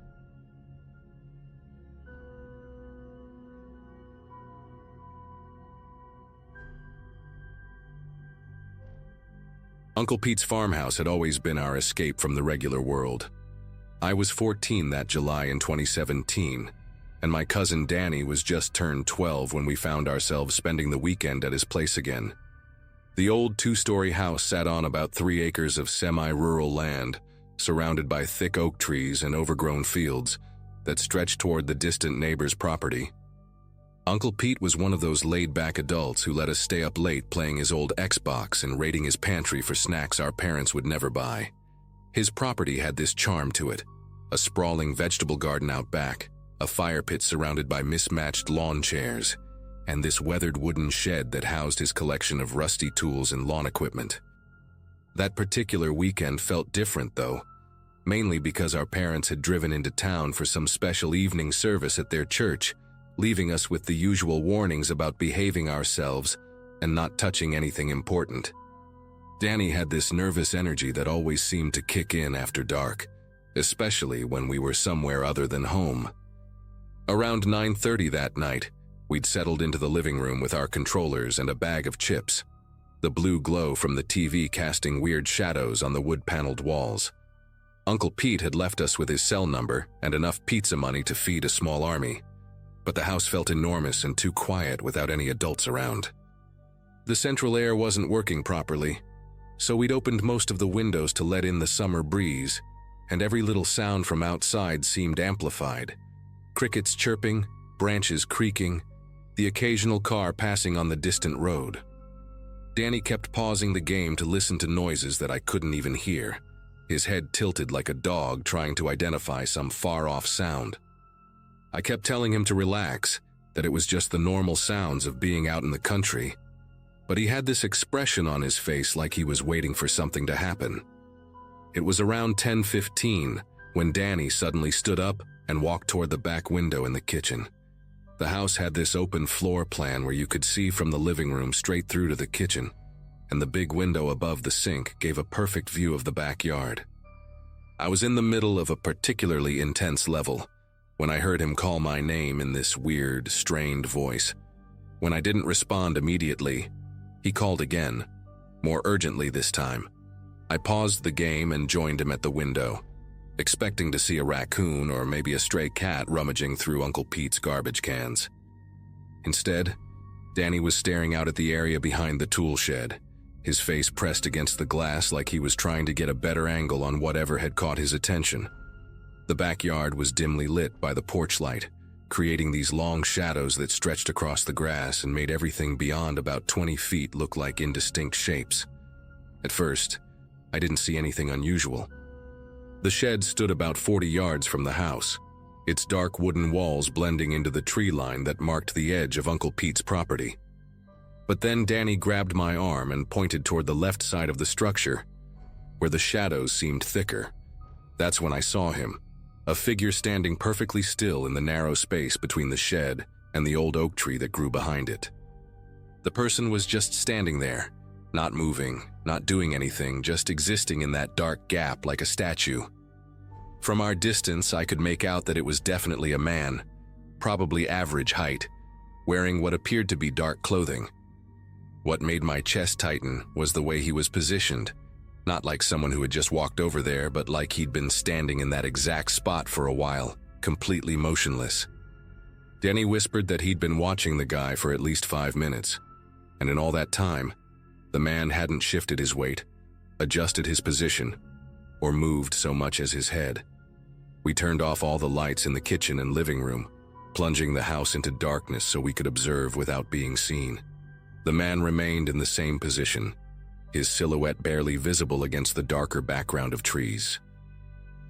Uncle Pete's farmhouse had always been our escape from the regular world. I was 14 that July in 2017, and my cousin Danny was just turned 12 when we found ourselves spending the weekend at his place again. The old two-story house sat on about 3 acres of semi-rural land, surrounded by thick oak trees and overgrown fields that stretched toward the distant neighbor's property. Uncle Pete was one of those laid-back adults who let us stay up late playing his old Xbox and raiding his pantry for snacks our parents would never buy. His property had this charm to it: a sprawling vegetable garden out back, a fire pit surrounded by mismatched lawn chairs, and this weathered wooden shed that housed his collection of rusty tools and lawn equipment. That particular weekend felt different, though, mainly because our parents had driven into town for some special evening service at their church, leaving us with the usual warnings about behaving ourselves and not touching anything important. Danny had this nervous energy that always seemed to kick in after dark, especially when we were somewhere other than home. Around 9:30 that night, we'd settled into the living room with our controllers and a bag of chips, the blue glow from the TV casting weird shadows on the wood-paneled walls. Uncle Pete had left us with his cell number and enough pizza money to feed a small army, but the house felt enormous and too quiet without any adults around. The central air wasn't working properly, so we'd opened most of the windows to let in the summer breeze, and every little sound from outside seemed amplified. Crickets chirping, branches creaking, the occasional car passing on the distant road. Danny kept pausing the game to listen to noises that I couldn't even hear, his head tilted like a dog trying to identify some far-off sound. I kept telling him to relax, that it was just the normal sounds of being out in the country, but he had this expression on his face like he was waiting for something to happen. It was around 10:15 when Danny suddenly stood up and walked toward the back window in the kitchen. The house had this open floor plan where you could see from the living room straight through to the kitchen, and the big window above the sink gave a perfect view of the backyard. I was in the middle of a particularly intense level when I heard him call my name in this weird, strained voice. When I didn't respond immediately, he called again, more urgently this time. I paused the game and joined him at the window, expecting to see a raccoon or maybe a stray cat rummaging through Uncle Pete's garbage cans. Instead, Danny was staring out at the area behind the tool shed, his face pressed against the glass like he was trying to get a better angle on whatever had caught his attention. The backyard was dimly lit by the porch light, creating these long shadows that stretched across the grass and made everything beyond about 20 feet look like indistinct shapes. At first, I didn't see anything unusual. The shed stood about 40 yards from the house, its dark wooden walls blending into the tree line that marked the edge of Uncle Pete's property. But then Danny grabbed my arm and pointed toward the left side of the structure, where the shadows seemed thicker. That's when I saw him, a figure standing perfectly still in the narrow space between the shed and the old oak tree that grew behind it. The person was just standing there, not moving, not doing anything, just existing in that dark gap like a statue. From our distance, I could make out that it was definitely a man, probably average height, wearing what appeared to be dark clothing. What made my chest tighten was the way he was positioned, Not like someone who had just walked over there, but like he'd been standing in that exact spot for a while, completely motionless. Danny whispered that he'd been watching the guy for at least 5 minutes, and in all that time, the man hadn't shifted his weight, adjusted his position, or moved so much as his head. We turned off all the lights in the kitchen and living room, plunging the house into darkness so we could observe without being seen. The man remained in the same position, his silhouette barely visible against the darker background of trees.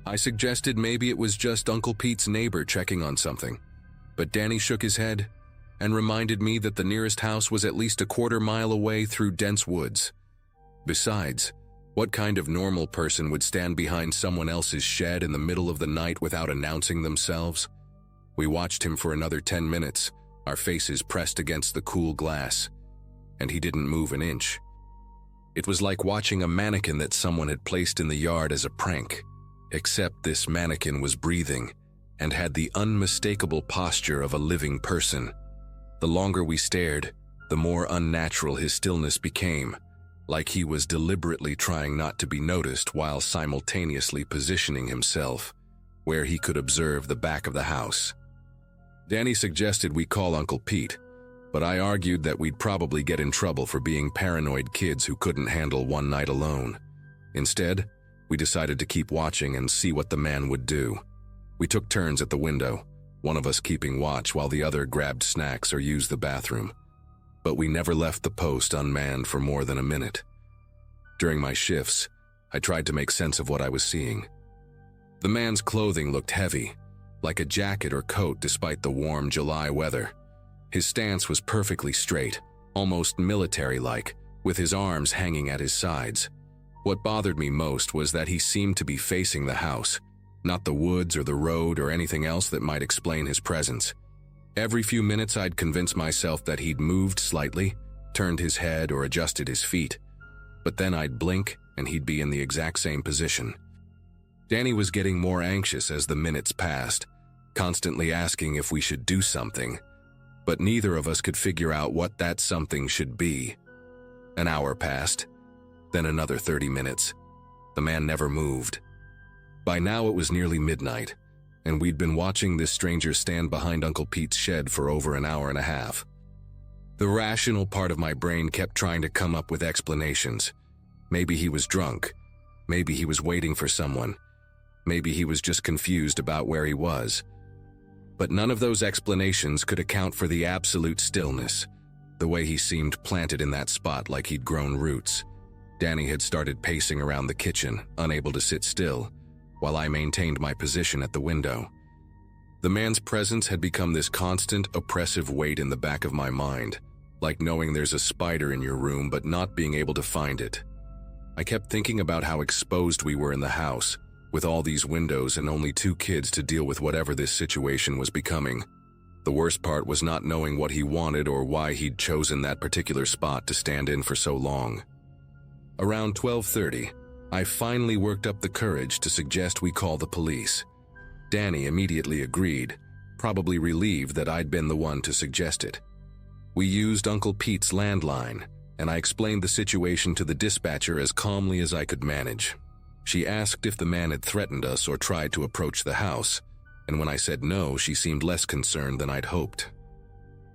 I suggested maybe it was just Uncle Pete's neighbor checking on something, but Danny shook his head and reminded me that the nearest house was at least a quarter-mile away through dense woods. Besides, what kind of normal person would stand behind someone else's shed in the middle of the night without announcing themselves? We watched him for another 10 minutes, our faces pressed against the cool glass, and he didn't move an inch. It was like watching a mannequin that someone had placed in the yard as a prank, except this mannequin was breathing and had the unmistakable posture of a living person. The longer we stared, the more unnatural his stillness became, like he was deliberately trying not to be noticed while simultaneously positioning himself where he could observe the back of the house. Danny suggested we call Uncle Pete, but I argued that we'd probably get in trouble for being paranoid kids who couldn't handle one night alone. Instead, we decided to keep watching and see what the man would do. We took turns at the window, one of us keeping watch while the other grabbed snacks or used the bathroom. But we never left the post unmanned for more than a minute. During my shifts, I tried to make sense of what I was seeing. The man's clothing looked heavy, like a jacket or coat despite the warm July weather. His stance was perfectly straight, almost military-like, with his arms hanging at his sides. What bothered me most was that he seemed to be facing the house, not the woods or the road or anything else that might explain his presence. Every few minutes I'd convince myself that he'd moved slightly, turned his head or adjusted his feet, but then I'd blink and he'd be in the exact same position. Danny was getting more anxious as the minutes passed, constantly asking if we should do something, but neither of us could figure out what that something should be. An hour passed, then another 30 minutes. The man never moved. By now it was nearly midnight, and we'd been watching this stranger stand behind Uncle Pete's shed for over an hour and a half. The rational part of my brain kept trying to come up with explanations. Maybe he was drunk. Maybe he was waiting for someone. Maybe he was just confused about where he was. But none of those explanations could account for the absolute stillness, the way he seemed planted in that spot like he'd grown roots. Danny had started pacing around the kitchen, unable to sit still, while I maintained my position at the window. The man's presence had become this constant, oppressive weight in the back of my mind, like knowing there's a spider in your room but not being able to find it. I kept thinking about how exposed we were in the house, with all these windows and only 2 kids to deal with whatever this situation was becoming. The worst part was not knowing what he wanted or why he'd chosen that particular spot to stand in for so long. Around 12:30, I finally worked up the courage to suggest we call the police. Danny immediately agreed, probably relieved that I'd been the one to suggest it. We used Uncle Pete's landline, and I explained the situation to the dispatcher as calmly as I could manage. She asked if the man had threatened us or tried to approach the house, and when I said no, she seemed less concerned than I'd hoped.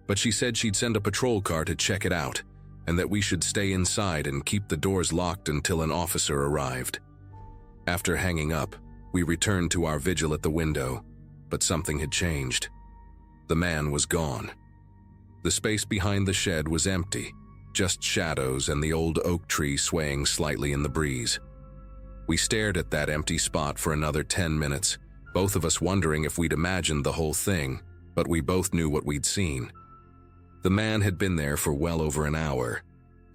But she said she'd send a patrol car to check it out, and that we should stay inside and keep the doors locked until an officer arrived. After hanging up, we returned to our vigil at the window, but something had changed. The man was gone. The space behind the shed was empty, just shadows and the old oak tree swaying slightly in the breeze. We stared at that empty spot for another 10 minutes, both of us wondering if we'd imagined the whole thing, but we both knew what we'd seen. The man had been there for well over an hour,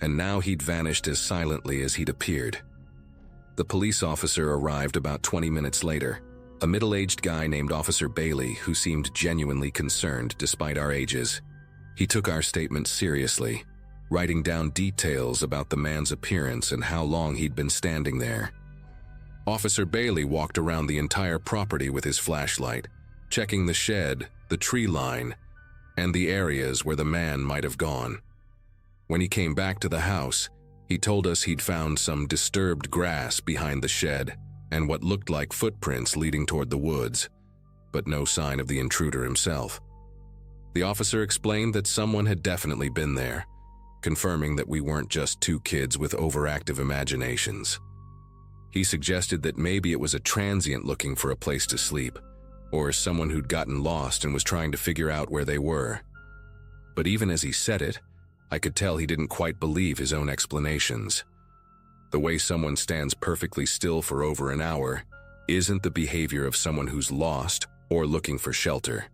and now he'd vanished as silently as he'd appeared. The police officer arrived about 20 minutes later, a middle-aged guy named Officer Bailey who seemed genuinely concerned despite our ages. He took our statement seriously, writing down details about the man's appearance and how long he'd been standing there. Officer Bailey walked around the entire property with his flashlight, checking the shed, the tree line, and the areas where the man might have gone. When he came back to the house, He told us he'd found some disturbed grass behind the shed and what looked like footprints leading toward the woods, but no sign of the intruder himself. The officer explained that someone had definitely been there, confirming that we weren't just two kids with overactive imaginations. He suggested that maybe it was a transient looking for a place to sleep, or someone who'd gotten lost and was trying to figure out where they were. But even as he said it, I could tell he didn't quite believe his own explanations. The way someone stands perfectly still for over an hour isn't the behavior of someone who's lost or looking for shelter.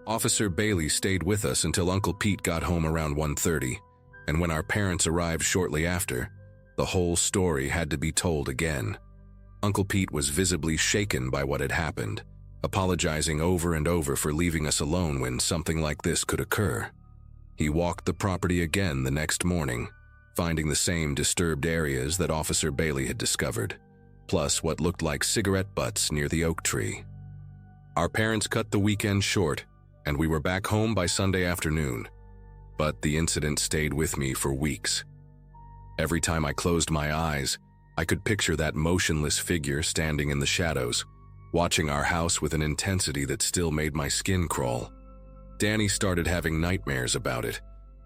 Officer Bailey stayed with us until Uncle Pete got home around 1:30, and when our parents arrived shortly after, the whole story had to be told again. Uncle Pete was visibly shaken by what had happened, apologizing over and over for leaving us alone when something like this could occur. He walked the property again the next morning, finding the same disturbed areas that Officer Bailey had discovered, plus what looked like cigarette butts near the oak tree. Our parents cut the weekend short, and we were back home by Sunday afternoon, but the incident stayed with me for weeks. Every time I closed my eyes, I could picture that motionless figure standing in the shadows, watching our house with an intensity that still made my skin crawl. Danny started having nightmares about it,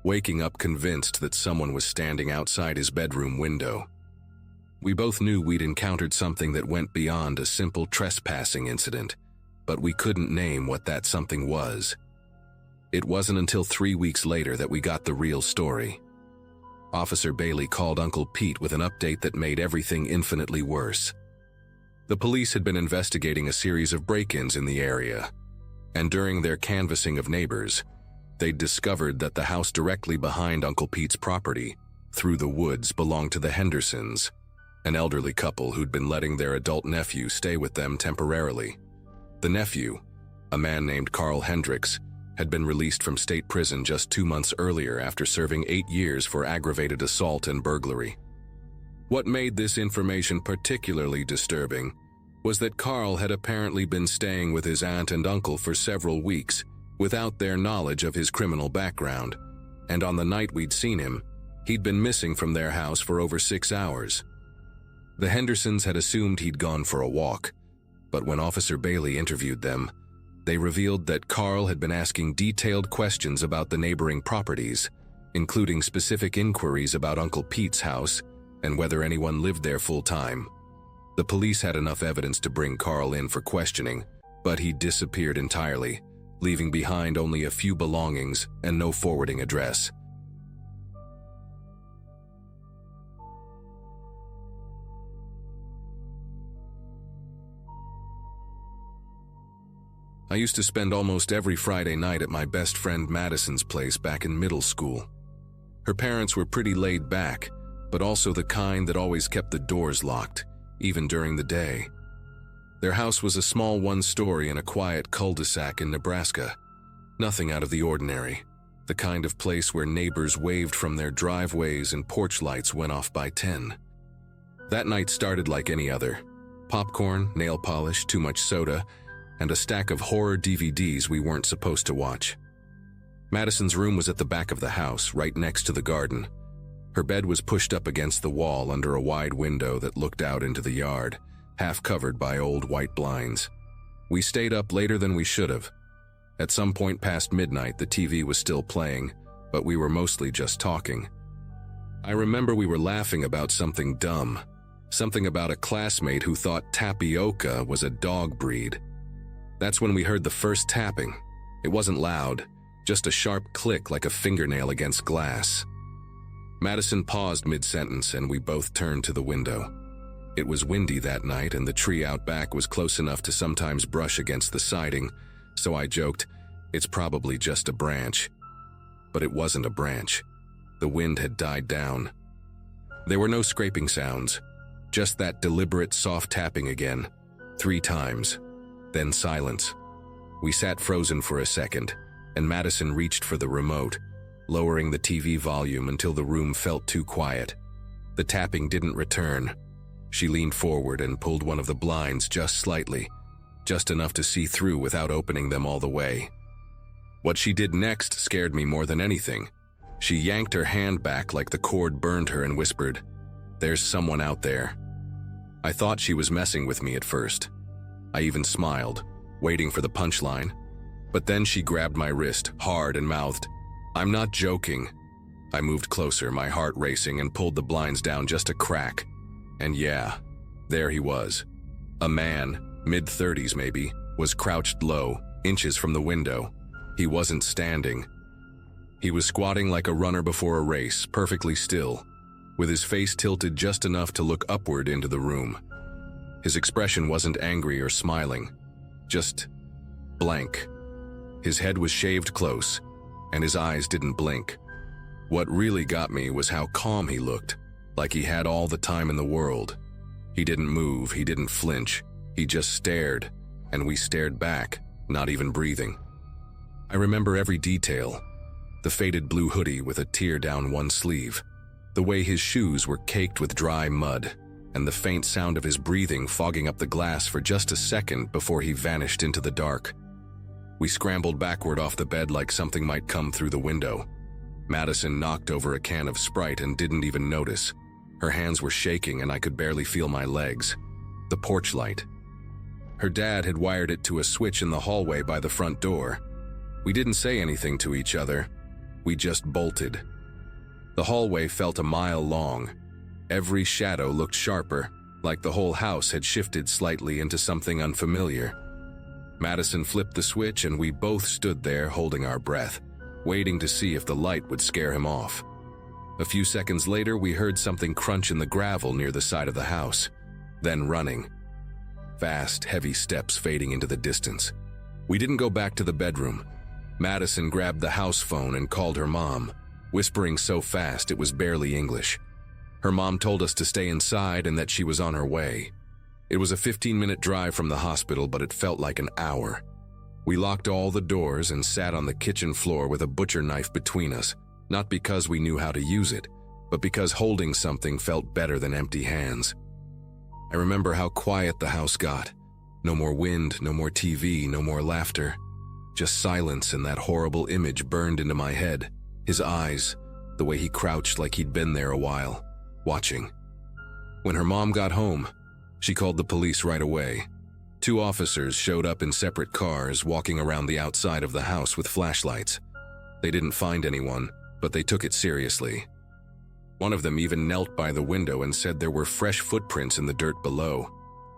waking up convinced that someone was standing outside his bedroom window. We both knew we'd encountered something that went beyond a simple trespassing incident, but we couldn't name what that something was. It wasn't until 3 weeks later that we got the real story. Officer Bailey called Uncle Pete with an update that made everything infinitely worse. The police had been investigating a series of break-ins in the area, and during their canvassing of neighbors, they'd discovered that the house directly behind Uncle Pete's property, through the woods, belonged to the Hendersons, an elderly couple who'd been letting their adult nephew stay with them temporarily. The nephew, a man named Carl Hendricks, had been released from state prison just 2 months earlier after serving 8 years for aggravated assault and burglary. What made this information particularly disturbing was that Carl had apparently been staying with his aunt and uncle for several weeks without their knowledge of his criminal background, and on the night we'd seen him, he'd been missing from their house for over 6 hours. The Hendersons had assumed he'd gone for a walk, but when Officer Bailey interviewed them, they revealed that Carl had been asking detailed questions about the neighboring properties, including specific inquiries about Uncle Pete's house and whether anyone lived there full-time. The police had enough evidence to bring Carl in for questioning, but he disappeared entirely, leaving behind only a few belongings and no forwarding address. I used to spend almost every Friday night at my best friend Madison's place back in middle school. Her parents were pretty laid back, but also the kind that always kept the doors locked, even during the day. Their house was a small one-story in a quiet cul-de-sac in Nebraska. Nothing out of the ordinary, the kind of place where neighbors waved from their driveways and porch lights went off by 10. That night started like any other. Popcorn, nail polish, too much soda, and a stack of horror DVDs we weren't supposed to watch. Madison's room was at the back of the house, right next to the garden. Her bed was pushed up against the wall under a wide window that looked out into the yard, half covered by old white blinds. We stayed up later than we should have. At some point past midnight, the TV was still playing, but we were mostly just talking. I remember we were laughing about something dumb, something about a classmate who thought tapioca was a dog breed. That's when we heard the first tapping. It wasn't loud, just a sharp click like a fingernail against glass. Madison paused mid-sentence and we both turned to the window. It was windy that night and the tree out back was close enough to sometimes brush against the siding, so I joked, "It's probably just a branch." But it wasn't a branch. The wind had died down. There were no scraping sounds, just that deliberate soft tapping again, 3 times. Then silence. We sat frozen for a second, and Madison reached for the remote, lowering the TV volume until the room felt too quiet. The tapping didn't return. She leaned forward and pulled one of the blinds just slightly, just enough to see through without opening them all the way. What she did next scared me more than anything. She yanked her hand back like the cord burned her and whispered, "There's someone out there." I thought she was messing with me at first. I even smiled, waiting for the punchline. But then she grabbed my wrist hard and mouthed, "I'm not joking." I moved closer, my heart racing, and pulled the blinds down just a crack. And yeah, there he was. A man, mid-30s maybe, was crouched low, inches from the window. He wasn't standing. He was squatting like a runner before a race, perfectly still, with his face tilted just enough to look upward into the room. His expression wasn't angry or smiling, just blank. His head was shaved close, and his eyes didn't blink. What really got me was how calm he looked, like he had all the time in the world. He didn't move, he didn't flinch, he just stared, and we stared back, not even breathing. I remember every detail. The faded blue hoodie with a tear down one sleeve, the way his shoes were caked with dry mud, and the faint sound of his breathing fogging up the glass for just a second before he vanished into the dark. We scrambled backward off the bed like something might come through the window. Madison knocked over a can of Sprite and didn't even notice. Her hands were shaking and I could barely feel my legs. The porch light. Her dad had wired it to a switch in the hallway by the front door. We didn't say anything to each other. We just bolted. The hallway felt a mile long. Every shadow looked sharper, like the whole house had shifted slightly into something unfamiliar. Madison flipped the switch and we both stood there holding our breath, waiting to see if the light would scare him off. A few seconds later, we heard something crunch in the gravel near the side of the house, then running. Fast, heavy steps fading into the distance. We didn't go back to the bedroom. Madison grabbed the house phone and called her mom, whispering so fast it was barely English. Her mom told us to stay inside and that she was on her way. It was a 15-minute drive from the hospital, but it felt like an hour. We locked all the doors and sat on the kitchen floor with a butcher knife between us, not because we knew how to use it, but because holding something felt better than empty hands. I remember how quiet the house got. No more wind, no more TV, no more laughter. Just silence, and that horrible image burned into my head. His eyes, the way he crouched like he'd been there a while, watching. When her mom got home, she called the police right away. 2 officers showed up in separate cars, walking around the outside of the house with flashlights. They didn't find anyone, but they took it seriously. One of them even knelt by the window and said there were fresh footprints in the dirt below,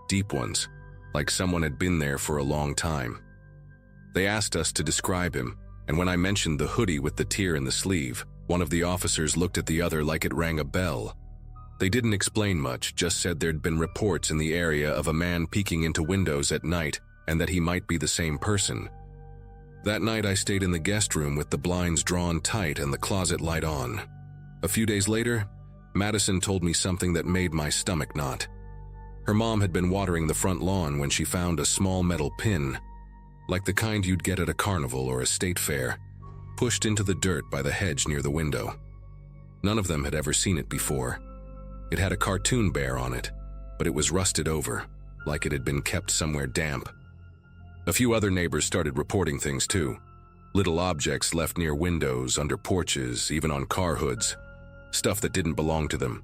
deep ones, like someone had been there for a long time. They asked us to describe him, and when I mentioned the hoodie with the tear in the sleeve, one of the officers looked at the other like it rang a bell. They didn't explain much, just said there'd been reports in the area of a man peeking into windows at night and that he might be the same person. That night I stayed in the guest room with the blinds drawn tight and the closet light on. A few days later, Madison told me something that made my stomach knot. Her mom had been watering the front lawn when she found a small metal pin, like the kind you'd get at a carnival or a state fair, pushed into the dirt by the hedge near the window. None of them had ever seen it before. It had a cartoon bear on it, but it was rusted over, like it had been kept somewhere damp. A few other neighbors started reporting things too. Little objects left near windows, under porches, even on car hoods. Stuff that didn't belong to them.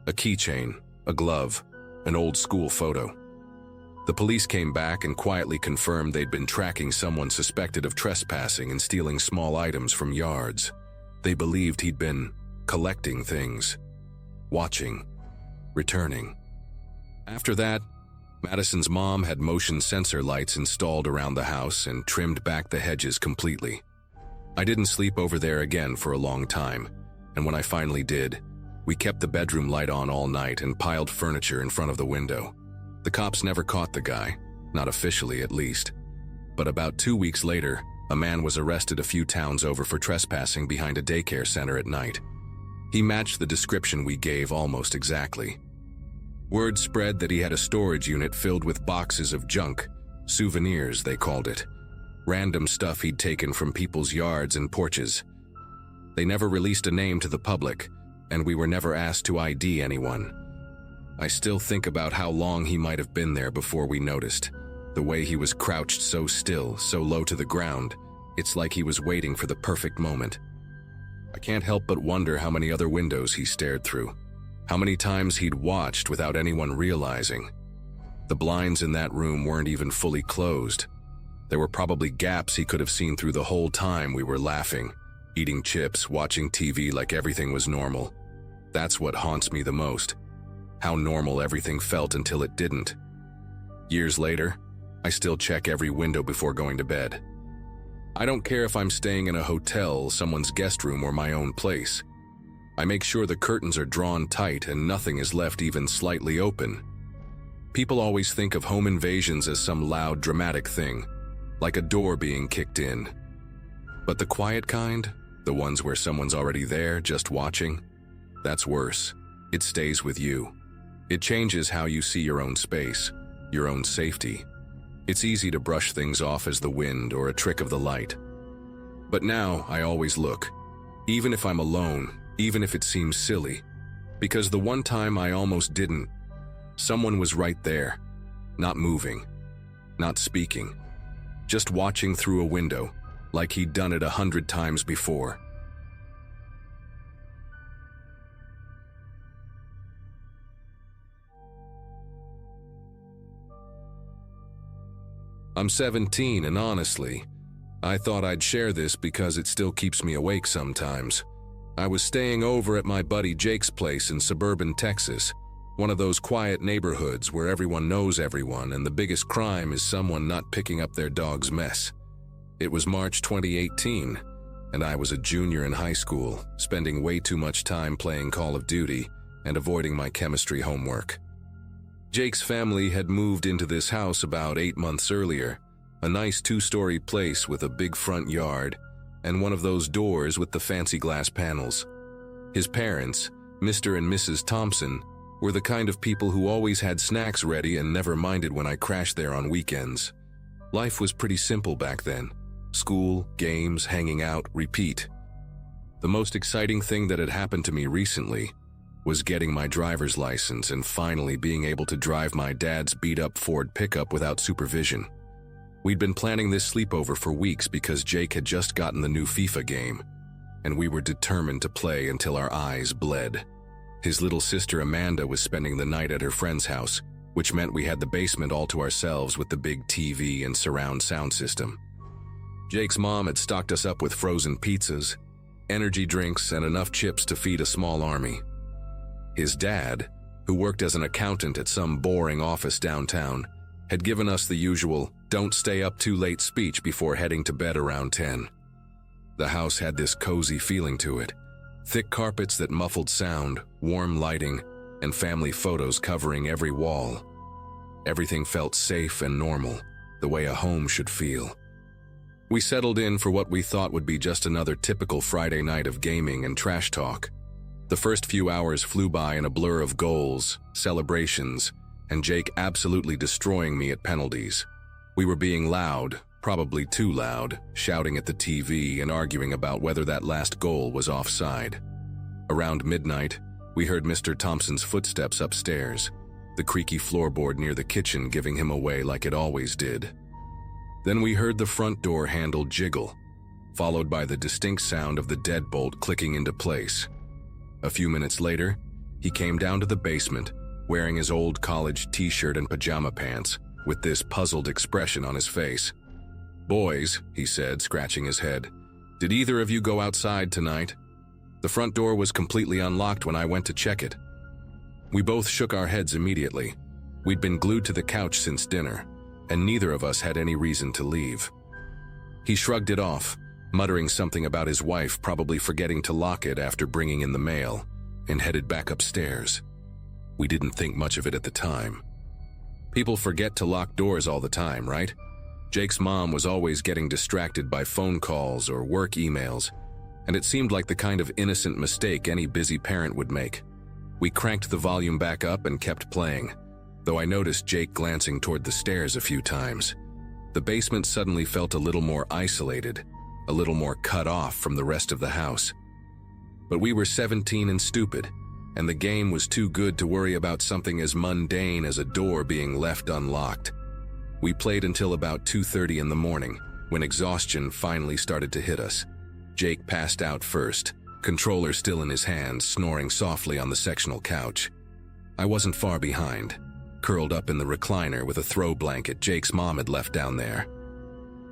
A keychain, a glove, an old school photo. The police came back and quietly confirmed they'd been tracking someone suspected of trespassing and stealing small items from yards. They believed he'd been collecting things, watching, returning. After that, Madison's mom had motion sensor lights installed around the house and trimmed back the hedges completely. I didn't sleep over there again for a long time, and when I finally did, we kept the bedroom light on all night and piled furniture in front of the window. The cops never caught the guy, not officially at least. But about 2 weeks later, a man was arrested a few towns over for trespassing behind a daycare center at night. He matched the description we gave almost exactly. Word spread that he had a storage unit filled with boxes of junk, souvenirs they called it, random stuff he'd taken from people's yards and porches. They never released a name to the public, and we were never asked to ID anyone. I still think about how long he might have been there before we noticed. The way he was crouched so still, so low to the ground, it's like he was waiting for the perfect moment. I can't help but wonder how many other windows he stared through, how many times he'd watched without anyone realizing. The blinds in that room weren't even fully closed. There were probably gaps he could have seen through the whole time we were laughing, eating chips, watching TV like everything was normal. That's what haunts me the most. How normal everything felt until it didn't. Years later, I still check every window before going to bed. I don't care if I'm staying in a hotel, someone's guest room, or my own place. I make sure the curtains are drawn tight and nothing is left even slightly open. People always think of home invasions as some loud, dramatic thing, like a door being kicked in. But the quiet kind, the ones where someone's already there, just watching, that's worse. It stays with you. It changes how you see your own space, your own safety. It's easy to brush things off as the wind or a trick of the light. But now I always look, even if I'm alone, even if it seems silly, because the one time I almost didn't, someone was right there, not moving, not speaking, just watching through a window, like he'd done it 100 times before. I'm 17, and honestly, I thought I'd share this because it still keeps me awake sometimes. I was staying over at my buddy Jake's place in suburban Texas, one of those quiet neighborhoods where everyone knows everyone and the biggest crime is someone not picking up their dog's mess. It was March 2018, and I was a junior in high school, spending way too much time playing Call of Duty and avoiding my chemistry homework. Jake's family had moved into this house about 8 months earlier, a nice 2-story place with a big front yard and one of those doors with the fancy glass panels. His parents, Mr. and Mrs. Thompson, were the kind of people who always had snacks ready and never minded when I crashed there on weekends. Life was pretty simple back then. School, games, hanging out, repeat. The most exciting thing that had happened to me recently was getting my driver's license and finally being able to drive my dad's beat-up Ford pickup without supervision. We'd been planning this sleepover for weeks because Jake had just gotten the new FIFA game, and we were determined to play until our eyes bled. His little sister Amanda was spending the night at her friend's house, which meant we had the basement all to ourselves with the big TV and surround sound system. Jake's mom had stocked us up with frozen pizzas, energy drinks, and enough chips to feed a small army. His dad, who worked as an accountant at some boring office downtown, had given us the usual "don't stay up too late" speech before heading to bed around 10. The house had this cozy feeling to it. Thick carpets that muffled sound, warm lighting, and family photos covering every wall. Everything felt safe and normal, the way a home should feel. We settled in for what we thought would be just another typical Friday night of gaming and trash talk. The first few hours flew by in a blur of goals, celebrations, and Jake absolutely destroying me at penalties. We were being loud, probably too loud, shouting at the TV and arguing about whether that last goal was offside. Around midnight, we heard Mr. Thompson's footsteps upstairs, the creaky floorboard near the kitchen giving him away like it always did. Then we heard the front door handle jiggle, followed by the distinct sound of the deadbolt clicking into place. A few minutes later, he came down to the basement, wearing his old college t-shirt and pajama pants, with this puzzled expression on his face. "Boys," he said, scratching his head, "did either of you go outside tonight? The front door was completely unlocked when I went to check it." We both shook our heads immediately. We'd been glued to the couch since dinner, and neither of us had any reason to leave. He shrugged it off, muttering something about his wife probably forgetting to lock it after bringing in the mail, and headed back upstairs. We didn't think much of it at the time. People forget to lock doors all the time, right? Jake's mom was always getting distracted by phone calls or work emails, and it seemed like the kind of innocent mistake any busy parent would make. We cranked the volume back up and kept playing, though I noticed Jake glancing toward the stairs a few times. The basement suddenly felt a little more isolated, a little more cut off from the rest of the house. But we were 17 and stupid, and the game was too good to worry about something as mundane as a door being left unlocked. We played until about 2:30 in the morning, when exhaustion finally started to hit us. Jake passed out first, controller still in his hand, snoring softly on the sectional couch. I wasn't far behind, curled up in the recliner with a throw blanket Jake's mom had left down there.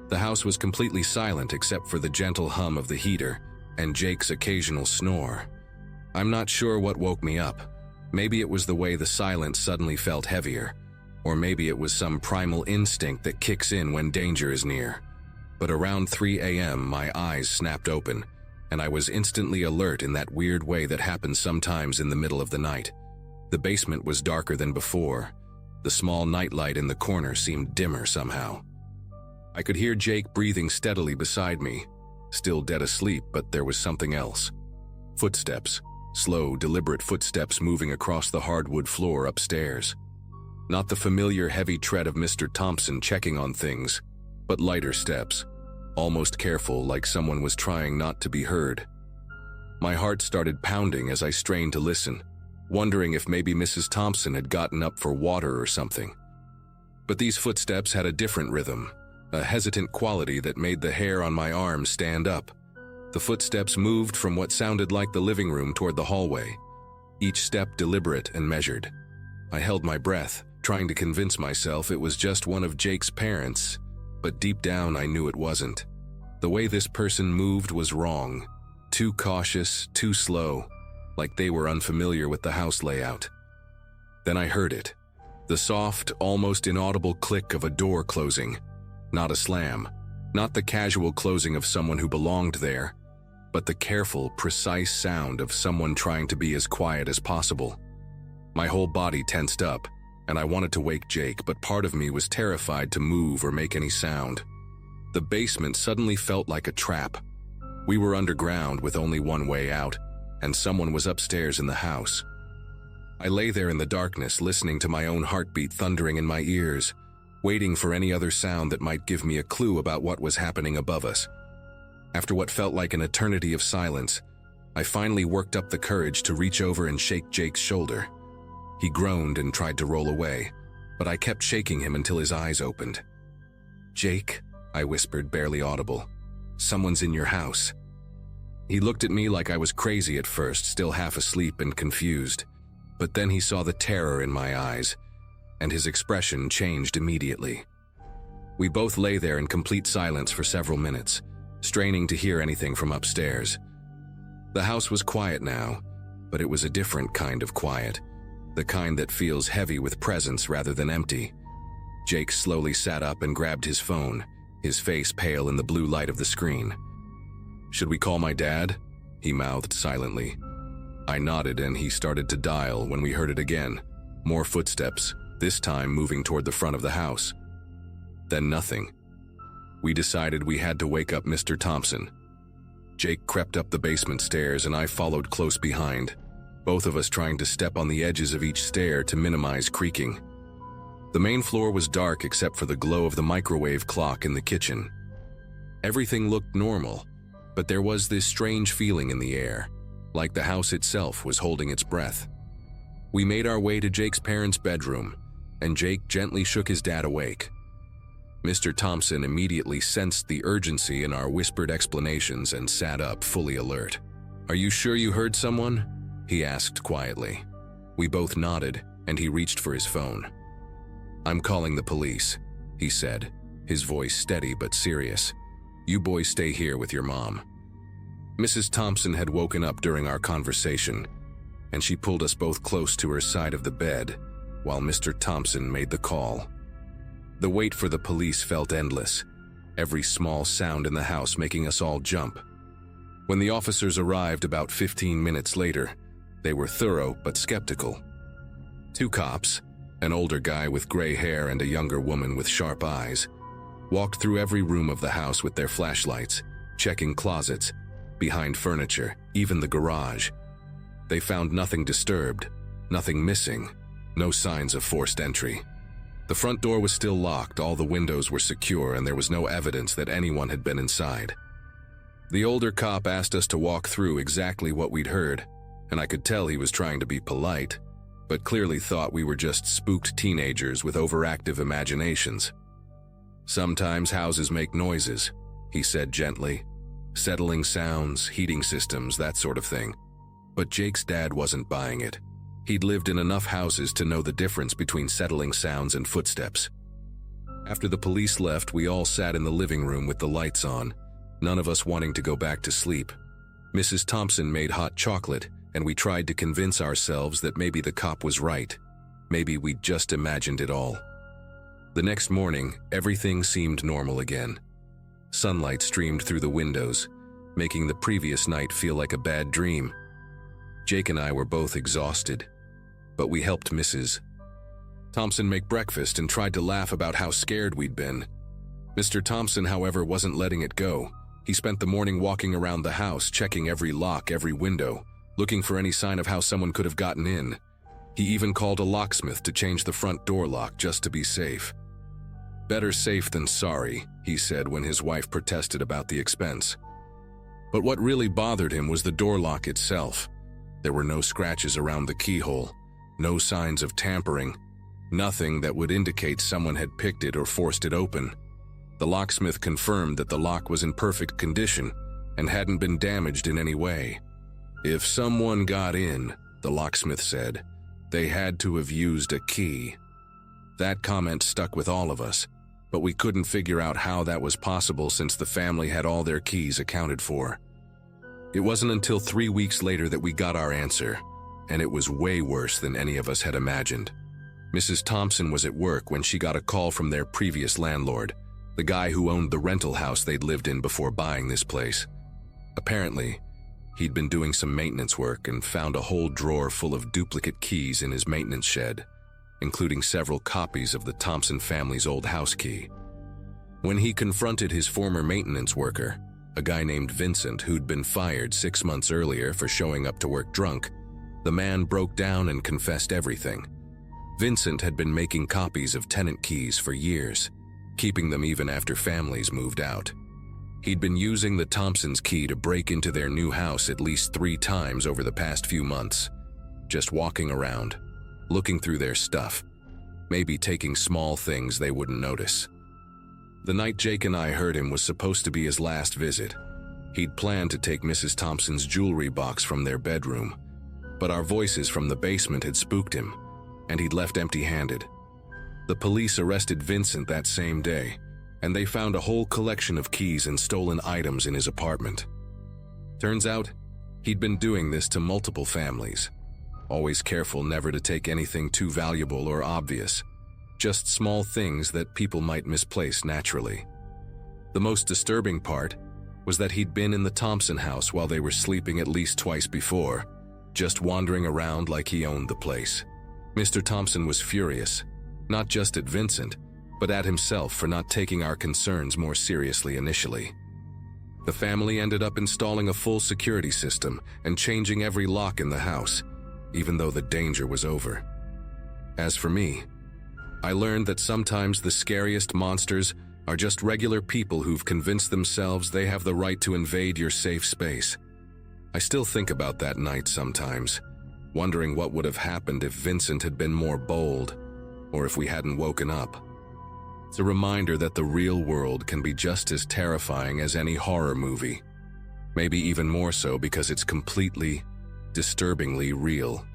The house was completely silent except for the gentle hum of the heater and Jake's occasional snore. I'm not sure what woke me up. Maybe it was the way the silence suddenly felt heavier, or maybe it was some primal instinct that kicks in when danger is near. But around 3 a.m., my eyes snapped open, and I was instantly alert in that weird way that happens sometimes in the middle of the night. The basement was darker than before. The small nightlight in the corner seemed dimmer somehow. I could hear Jake breathing steadily beside me, still dead asleep, but there was something else. Footsteps, slow, deliberate footsteps moving across the hardwood floor upstairs. Not the familiar heavy tread of Mr. Thompson checking on things, but lighter steps, almost careful, like someone was trying not to be heard. My heart started pounding as I strained to listen, wondering if maybe Mrs. Thompson had gotten up for water or something. But these footsteps had a different rhythm, a hesitant quality that made the hair on my arms stand up. The footsteps moved from what sounded like the living room toward the hallway, each step deliberate and measured. I held my breath, trying to convince myself it was just one of Jake's parents, but deep down I knew it wasn't. The way this person moved was wrong, too cautious, too slow, like they were unfamiliar with the house layout. Then I heard it, the soft, almost inaudible click of a door closing. Not a slam, not the casual closing of someone who belonged there, but the careful, precise sound of someone trying to be as quiet as possible. My whole body tensed up, and I wanted to wake Jake, but part of me was terrified to move or make any sound. The basement suddenly felt like a trap. We were underground with only one way out, and someone was upstairs in the house. I lay there in the darkness, listening to my own heartbeat thundering in my ears, waiting for any other sound that might give me a clue about what was happening above us. After what felt like an eternity of silence, I finally worked up the courage to reach over and shake Jake's shoulder. He groaned and tried to roll away, but I kept shaking him until his eyes opened. "Jake," I whispered, barely audible. "Someone's in your house." He looked at me like I was crazy at first, still half asleep and confused. But then he saw the terror in my eyes, and his expression changed immediately. We both lay there in complete silence for several minutes, straining to hear anything from upstairs. The house was quiet now, but it was a different kind of quiet, the kind that feels heavy with presence rather than empty. Jake slowly sat up and grabbed his phone, his face pale in the blue light of the screen. "Should we call my dad?" he mouthed silently. I nodded and he started to dial when we heard it again. More footsteps, this time moving toward the front of the house. Then nothing. We decided we had to wake up Mr. Thompson. Jake crept up the basement stairs and I followed close behind, both of us trying to step on the edges of each stair to minimize creaking. The main floor was dark except for the glow of the microwave clock in the kitchen. Everything looked normal, but there was this strange feeling in the air, like the house itself was holding its breath. We made our way to Jake's parents' bedroom, and Jake gently shook his dad awake. Mr. Thompson immediately sensed the urgency in our whispered explanations and sat up, fully alert. "Are you sure you heard someone?" he asked quietly. We both nodded, and he reached for his phone. "I'm calling the police," he said, his voice steady but serious. "You boys stay here with your mom." Mrs. Thompson had woken up during our conversation, and she pulled us both close to her side of the bed while Mr. Thompson made the call. The wait for the police felt endless, every small sound in the house making us all jump. When the officers arrived about 15 minutes later, they were thorough but skeptical. Two cops, an older guy with gray hair and a younger woman with sharp eyes, walked through every room of the house with their flashlights, checking closets, behind furniture, even the garage. They found nothing disturbed, nothing missing, no signs of forced entry. The front door was still locked, all the windows were secure, and there was no evidence that anyone had been inside. The older cop asked us to walk through exactly what we'd heard, and I could tell he was trying to be polite, but clearly thought we were just spooked teenagers with overactive imaginations. "Sometimes houses make noises," he said gently. Settling sounds, heating systems, that sort of thing. But Jake's dad wasn't buying it. He'd lived in enough houses to know the difference between settling sounds and footsteps. After the police left, we all sat in the living room with the lights on, none of us wanting to go back to sleep. Mrs. Thompson made hot chocolate, and we tried to convince ourselves that maybe the cop was right. Maybe we'd just imagined it all. The next morning, everything seemed normal again. Sunlight streamed through the windows, making the previous night feel like a bad dream. Jake and I were both exhausted, but we helped Mrs. Thompson make breakfast and tried to laugh about how scared we'd been. Mr. Thompson, however, wasn't letting it go. He spent the morning walking around the house, checking every lock, every window, looking for any sign of how someone could have gotten in. He even called a locksmith to change the front door lock just to be safe. "Better safe than sorry," he said when his wife protested about the expense. But what really bothered him was the door lock itself. There were no scratches around the keyhole, no signs of tampering, nothing that would indicate someone had picked it or forced it open. The locksmith confirmed that the lock was in perfect condition and hadn't been damaged in any way. "If someone got in," the locksmith said, "they had to have used a key." That comment stuck with all of us, but we couldn't figure out how that was possible since the family had all their keys accounted for. It wasn't until 3 weeks later that we got our answer, and it was way worse than any of us had imagined. Mrs. Thompson was at work when she got a call from their previous landlord, the guy who owned the rental house they'd lived in before buying this place. Apparently, he'd been doing some maintenance work and found a whole drawer full of duplicate keys in his maintenance shed, including several copies of the Thompson family's old house key. When he confronted his former maintenance worker, a guy named Vincent who'd been fired 6 months earlier for showing up to work drunk, the man broke down and confessed everything. Vincent had been making copies of tenant keys for years, keeping them even after families moved out. He'd been using the Thompsons' key to break into their new house at least 3 times over the past few months, just walking around, looking through their stuff, maybe taking small things they wouldn't notice. The night Jake and I heard him was supposed to be his last visit. He'd planned to take Mrs. Thompson's jewelry box from their bedroom, but our voices from the basement had spooked him, and he'd left empty-handed. The police arrested Vincent that same day, and they found a whole collection of keys and stolen items in his apartment. Turns out, he'd been doing this to multiple families, always careful never to take anything too valuable or obvious, just small things that people might misplace naturally. The most disturbing part was that he'd been in the Thompson house while they were sleeping at least twice before, just wandering around like he owned the place. Mr. Thompson was furious, not just at Vincent, but at himself for not taking our concerns more seriously initially. The family ended up installing a full security system and changing every lock in the house, even though the danger was over. As for me, I learned that sometimes the scariest monsters are just regular people who've convinced themselves they have the right to invade your safe space. I still think about that night sometimes, wondering what would have happened if Vincent had been more bold, or if we hadn't woken up. It's a reminder that the real world can be just as terrifying as any horror movie, maybe even more so because it's completely, disturbingly real.